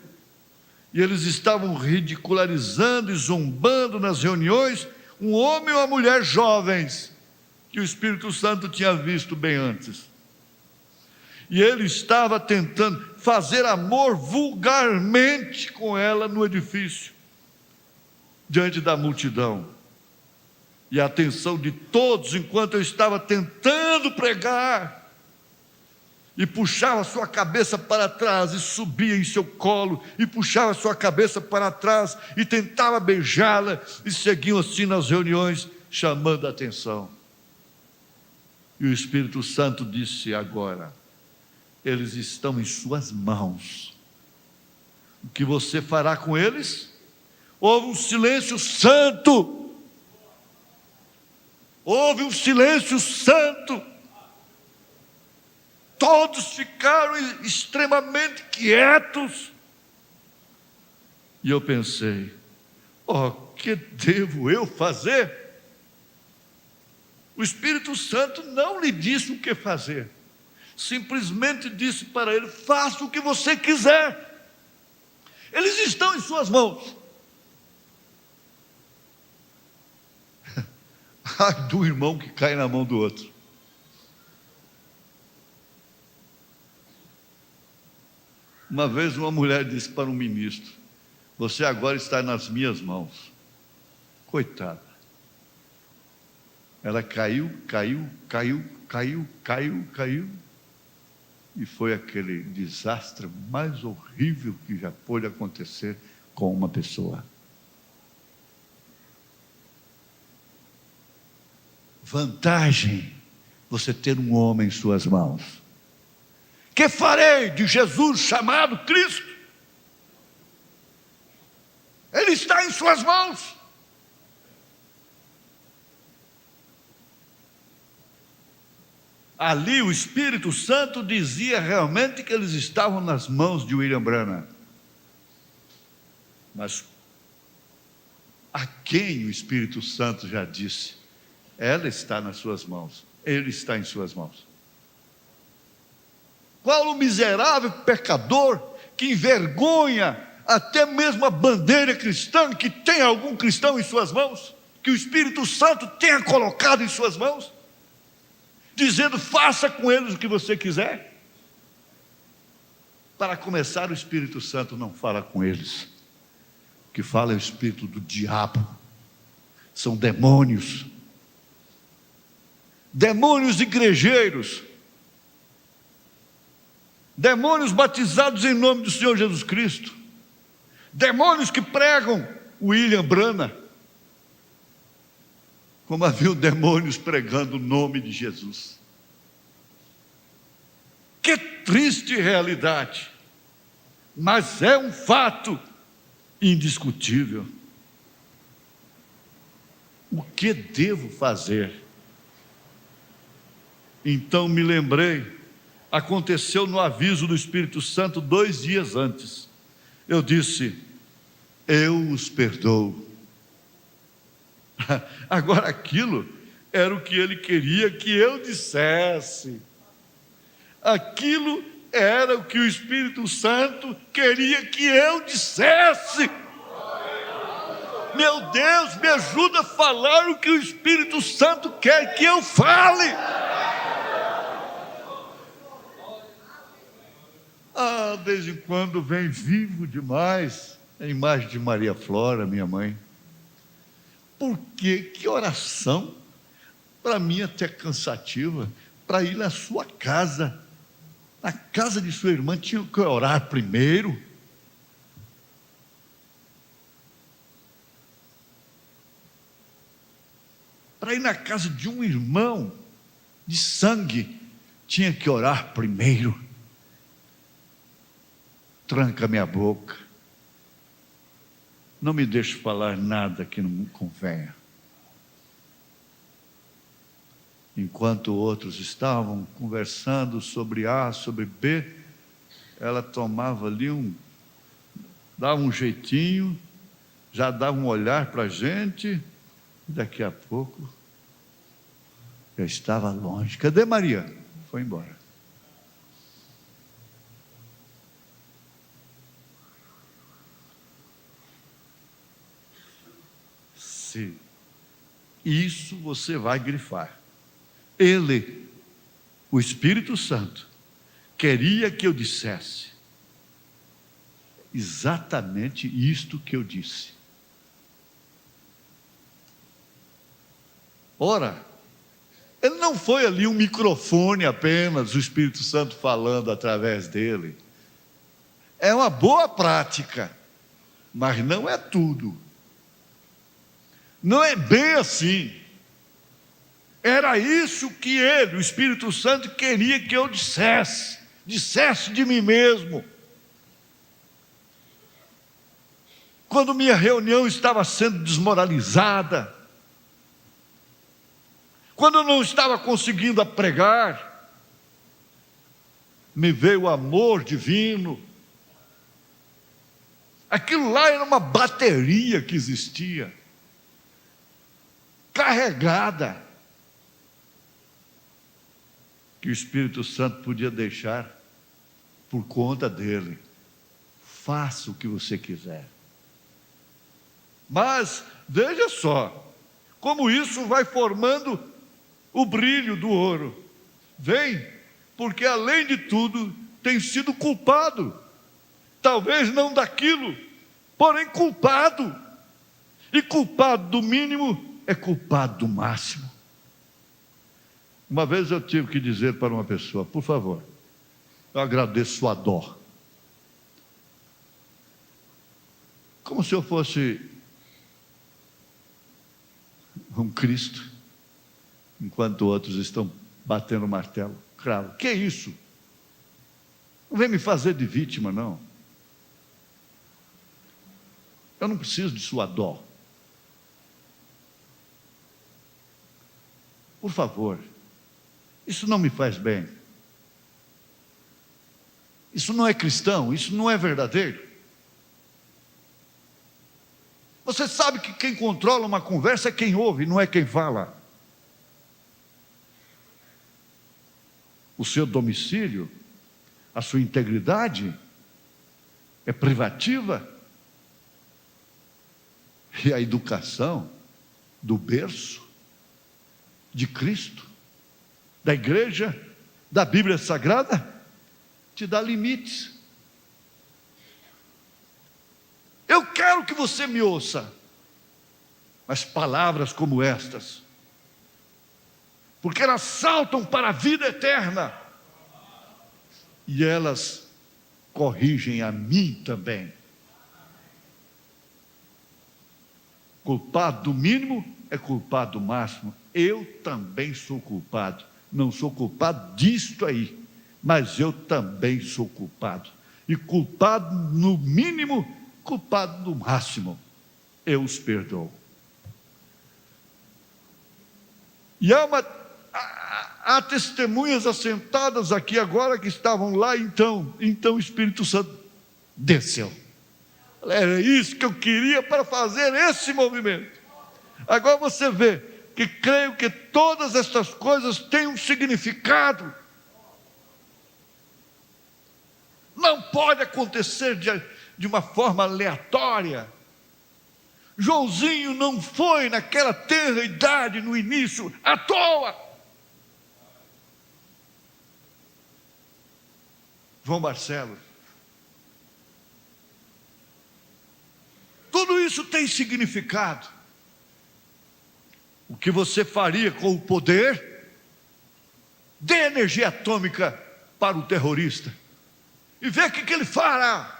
e eles estavam ridicularizando e zombando nas reuniões um homem ou uma mulher jovens, que o Espírito Santo tinha visto bem antes. E ele estava tentando fazer amor vulgarmente com ela no edifício, diante da multidão. E a atenção de todos, enquanto eu estava tentando pregar, e puxava sua cabeça para trás, e subia em seu colo, e puxava sua cabeça para trás, e tentava beijá-la, e seguiam assim nas reuniões, chamando a atenção. E o Espírito Santo disse: agora, eles estão em suas mãos. O que você fará com eles? Houve um silêncio santo. Houve um silêncio santo. Todos ficaram extremamente quietos. E eu pensei: oh, que devo eu fazer? O Espírito Santo não lhe disse o que fazer. Simplesmente disse para ele: faça o que você quiser. Eles estão em suas mãos. Ai do irmão que cai na mão do outro. Uma vez uma mulher disse para um ministro: você agora está nas minhas mãos. Coitada. Ela caiu. E foi aquele desastre mais horrível que já pôde acontecer com uma pessoa. Vantagem você ter um homem em suas mãos. Que farei de Jesus chamado Cristo? Ele está em suas mãos. Ali o Espírito Santo dizia realmente que eles estavam nas mãos de William Branham. Mas a quem o Espírito Santo já disse: ela está nas suas mãos, ele está em suas mãos. Qual o miserável pecador que envergonha até mesmo a bandeira cristã, que tem algum cristão em suas mãos, que o Espírito Santo tenha colocado em suas mãos, dizendo: faça com eles o que você quiser? Para começar, o Espírito Santo não fala com eles. O que fala é o espírito do diabo. São demônios. Demônios igrejeiros. Demônios batizados em nome do Senhor Jesus Cristo. Demônios que pregam William Branham, como havia demônios pregando o nome de Jesus. Que triste realidade, mas é um fato indiscutível. O que devo fazer? Então me lembrei, aconteceu no aviso do Espírito Santo 2 dias antes. Eu disse: eu os perdoo. Agora aquilo era o que ele queria que eu dissesse. Aquilo era o que o Espírito Santo queria que eu dissesse. Meu Deus, me ajuda a falar o que o Espírito Santo quer que eu fale. De vez em quando vem vivo demais a imagem de Maria Flora, minha mãe. Porque que oração, para mim até cansativa, para ir na sua casa, na casa de sua irmã, tinha que orar primeiro. Para ir na casa de um irmão de sangue, tinha que orar primeiro. Tranca minha boca. Não me deixe falar nada que não me convenha. Enquanto outros estavam conversando sobre A, sobre B, ela tomava ali dava um jeitinho, já dava um olhar para a gente, e daqui a pouco já estava longe. Cadê Maria? Foi embora. Isso você vai grifar. Ele, o Espírito Santo, queria que eu dissesse exatamente isto que eu disse. Ora, Ele não foi ali um microfone apenas, o Espírito Santo falando através dele. É uma boa prática, mas não é tudo. Não é bem assim. Era isso que ele, o Espírito Santo, queria que eu dissesse de mim mesmo. Quando minha reunião estava sendo desmoralizada, quando eu não estava conseguindo pregar, me veio o amor divino. Aquilo lá era uma bateria que existia, carregada, que o Espírito Santo podia deixar por conta dele. Faça o que você quiser. Mas veja só, como isso vai formando o brilho do ouro. Vem, porque além de tudo, tem sido culpado. Talvez não daquilo, porém culpado. E culpado do mínimo é culpado do máximo. Uma vez eu tive que dizer para uma pessoa: por favor, eu agradeço sua dó. Como se eu fosse um Cristo, enquanto outros estão batendo martelo, cravo. Que isso? Não vem me fazer de vítima, não. Eu não preciso de sua dó. Por favor, isso não me faz bem. Isso não é cristão, isso não é verdadeiro. Você sabe que quem controla uma conversa é quem ouve, não é quem fala. O seu domicílio, a sua integridade é privativa. E a educação do berço de Cristo, da igreja, da Bíblia Sagrada, te dá limites. Eu quero que você me ouça, mas palavras como estas, porque elas saltam para a vida eterna, e elas corrigem a mim também. Culpado do mínimo é culpado do máximo. Eu também sou culpado. Não sou culpado disto aí, mas eu também sou culpado. E culpado no mínimo, culpado no máximo. Eu os perdoo. E há testemunhas assentadas aqui agora que estavam lá então o Espírito Santo desceu. Era isso que eu queria para fazer esse movimento. Agora você vê que creio que todas estas coisas têm um significado. Não pode acontecer de uma forma aleatória. Joãozinho não foi naquela tenra idade no início à toa. João Marcelo. Tudo isso tem significado. O que você faria com o poder? Dê energia atômica para o terrorista e vê o que ele fará.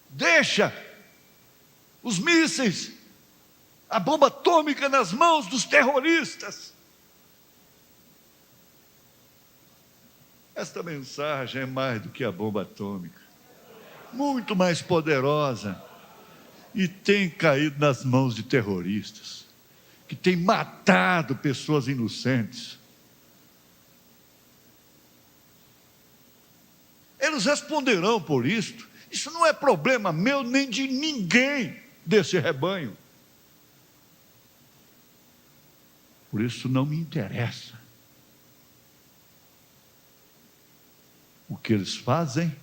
Deixa os mísseis, a bomba atômica nas mãos dos terroristas. Esta mensagem é mais do que a bomba atômica, muito mais poderosa, e tem caído nas mãos de terroristas, que têm matado pessoas inocentes. Eles responderão por isto. Isso não é problema meu, nem de ninguém desse rebanho. Por isso não me interessa o que eles fazem,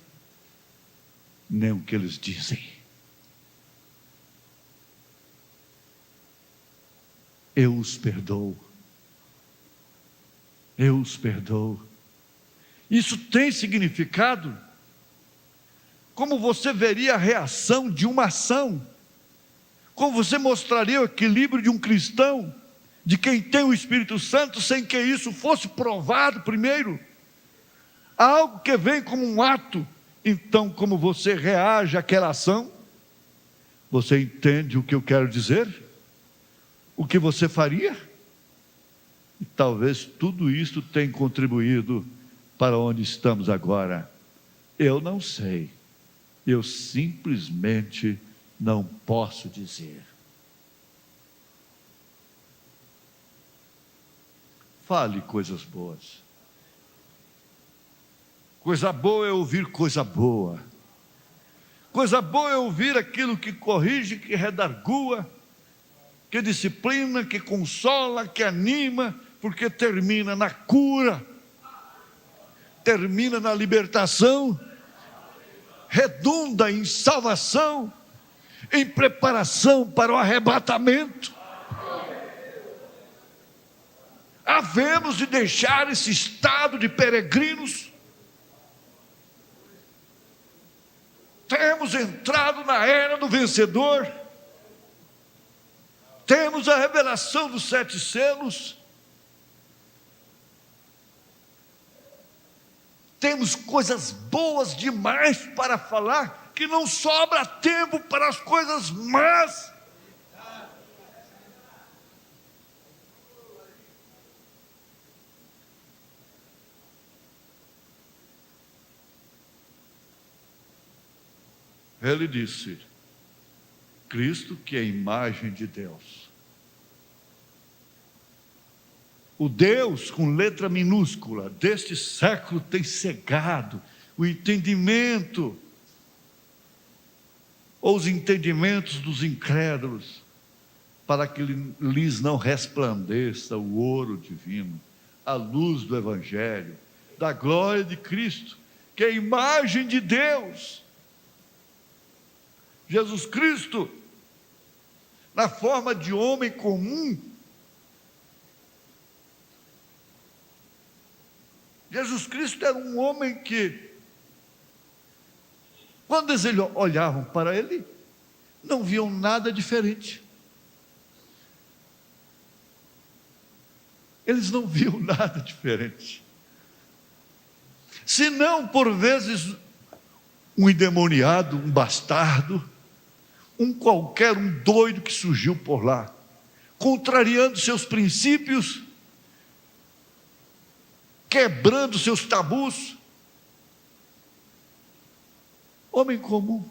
nem o que eles dizem. Eu os perdoo. Eu os perdoo. Isso tem significado. Como você veria a reação de uma ação? Como você mostraria o equilíbrio de um cristão de quem tem o Espírito Santo sem que isso fosse provado primeiro. Há algo que vem como um ato. Então, como você reage àquela ação, você entende o que eu quero dizer? O que você faria? E talvez tudo isso tenha contribuído para onde estamos agora. Eu não sei. Eu simplesmente não posso dizer. Fale coisas boas. Coisa boa é ouvir coisa boa. Coisa boa é ouvir aquilo que corrige, que redargua, que disciplina, que consola, que anima, porque termina na cura, termina na libertação, redunda em salvação, em preparação para o arrebatamento. Havemos de deixar esse estado de peregrinos. Temos entrado na era do vencedor. Temos a revelação dos 7 selos. Temos coisas boas demais para falar, que não sobra tempo para as coisas más. Ele disse: Cristo, que é a imagem de Deus. O Deus com letra minúscula deste século tem cegado o entendimento, ou os entendimentos dos incrédulos, para que lhes não resplandeça o ouro divino, a luz do Evangelho, da glória de Cristo, que é a imagem de Deus. Jesus Cristo, na forma de homem comum, Jesus Cristo era um homem que, quando eles olhavam para ele, não viam nada diferente. Eles não viam nada diferente. Senão, por vezes, um endemoniado, um bastardo, um qualquer, um doido que surgiu por lá, contrariando seus princípios, quebrando seus tabus. Homem comum.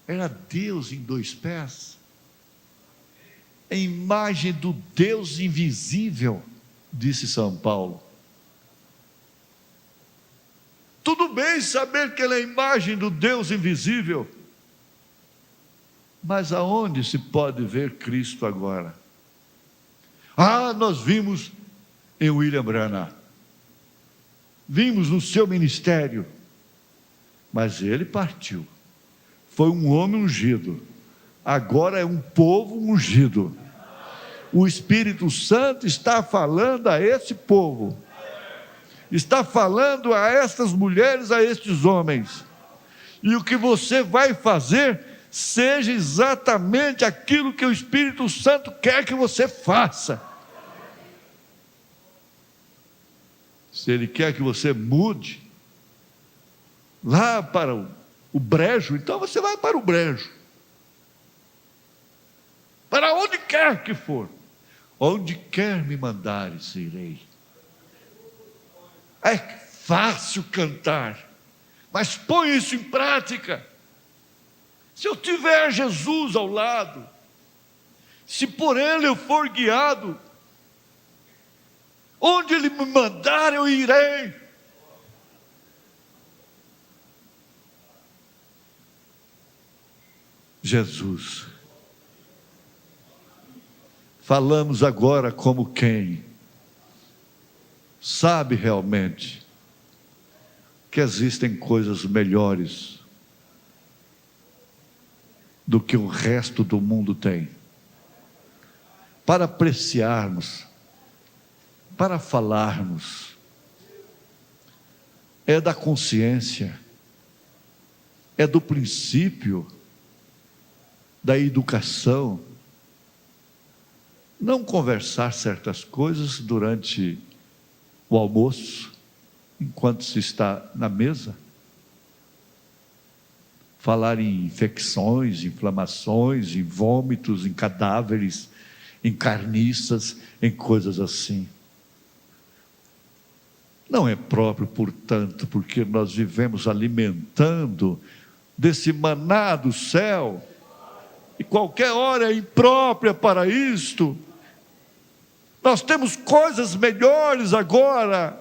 Era Deus em 2 pés. A imagem do Deus invisível, disse São Paulo. Tudo bem saber que ele é a imagem do Deus invisível, mas aonde se pode ver Cristo agora? Nós vimos em William Branham, vimos no seu ministério, mas ele partiu, foi um homem ungido, agora é um povo ungido. O Espírito Santo está falando a esse povo, está falando a estas mulheres, a estes homens, e o que você vai fazer, seja exatamente aquilo que o Espírito Santo quer que você faça. Se Ele quer que você mude lá para o brejo, então você vai para o brejo. Para onde quer que for, onde quer me mandares, irei. É fácil cantar, mas põe isso em prática. Se eu tiver Jesus ao lado, se por Ele eu for guiado, onde Ele me mandar eu irei. Jesus. Falamos agora como quem sabe realmente que existem coisas melhores do que o resto do mundo tem, para apreciarmos, para falarmos. É da consciência, é do princípio, da educação, não conversar certas coisas durante o almoço, enquanto se está na mesa. Falar em infecções, inflamações, em vômitos, em cadáveres, em carniças, em coisas assim. Não é próprio, portanto, porque nós vivemos alimentando desse maná do céu, e qualquer hora é imprópria para isto. Nós temos coisas melhores agora.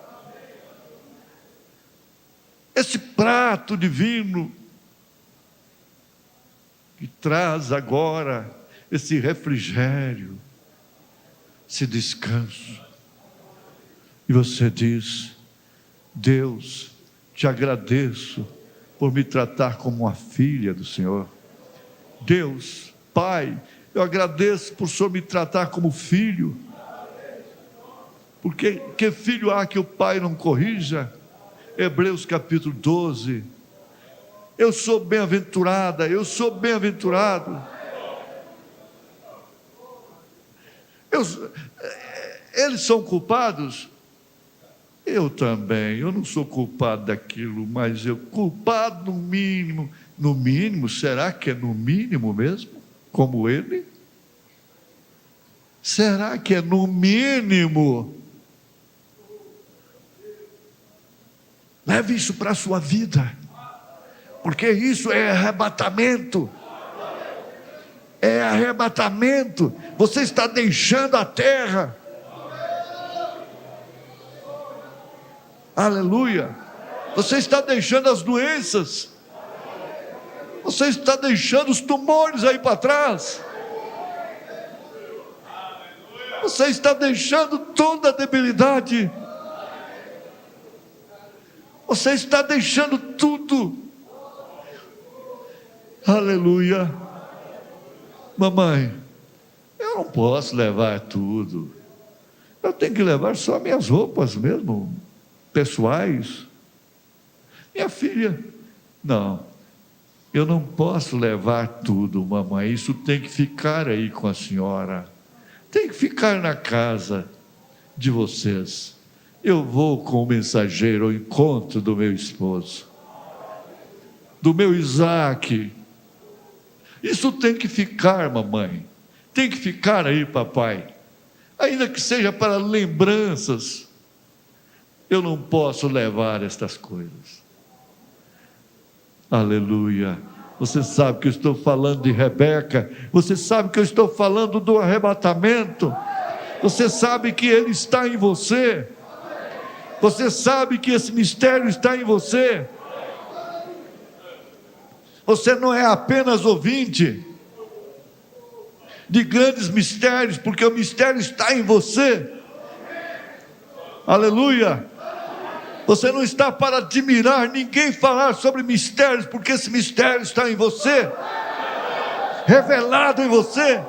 Esse prato divino que traz agora esse refrigério, esse descanso. E você diz: Deus, te agradeço por me tratar como uma filha do Senhor. Deus, Pai, eu agradeço por o Senhor me tratar como filho. Porque que filho há que o pai não corrija? Hebreus capítulo 12. Eu sou bem-aventurada, eu sou bem-aventurado. Eles são culpados? Eu também, eu não sou culpado daquilo, mas eu culpado no mínimo, será que é no mínimo mesmo? Como ele? Será que é no mínimo? Leve isso para a sua vida, porque isso é arrebatamento. É arrebatamento. Você está deixando a terra. Aleluia. Você está deixando as doenças. Você está deixando os tumores aí para trás. Você está deixando toda a debilidade. Você está deixando tudo. Aleluia. Mamãe, eu não posso levar tudo. Eu tenho que levar só minhas roupas mesmo, pessoais. Minha filha, não, eu não posso levar tudo, mamãe. Isso tem que ficar aí com a senhora. Tem que ficar na casa de vocês. Eu vou com o mensageiro ao encontro do meu esposo, do meu Isaac. Isso tem que ficar, mamãe. Tem que ficar aí, papai. Ainda que seja para lembranças. Eu não posso levar estas coisas. Aleluia. Você sabe que eu estou falando de Rebeca. Você sabe que eu estou falando do arrebatamento. Você sabe que ele está em você. Você sabe que esse mistério está em você. Você não é apenas ouvinte de grandes mistérios, porque o mistério está em você. Aleluia. Você não está para admirar ninguém falar sobre mistérios, porque esse mistério está em você, revelado em você.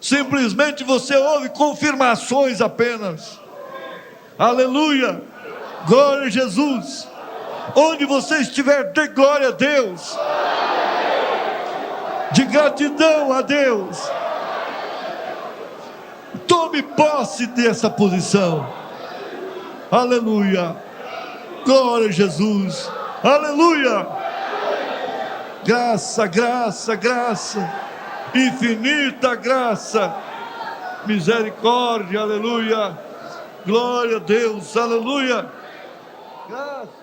Simplesmente você ouve confirmações apenas. Aleluia. Glória a Jesus. Onde você estiver, dê glória a Deus, de gratidão a Deus. Tome posse dessa posição. Aleluia. Glória a Jesus. Aleluia. Graça, graça, graça. Infinita graça. Misericórdia. Aleluia. Glória a Deus. Aleluia. Graça.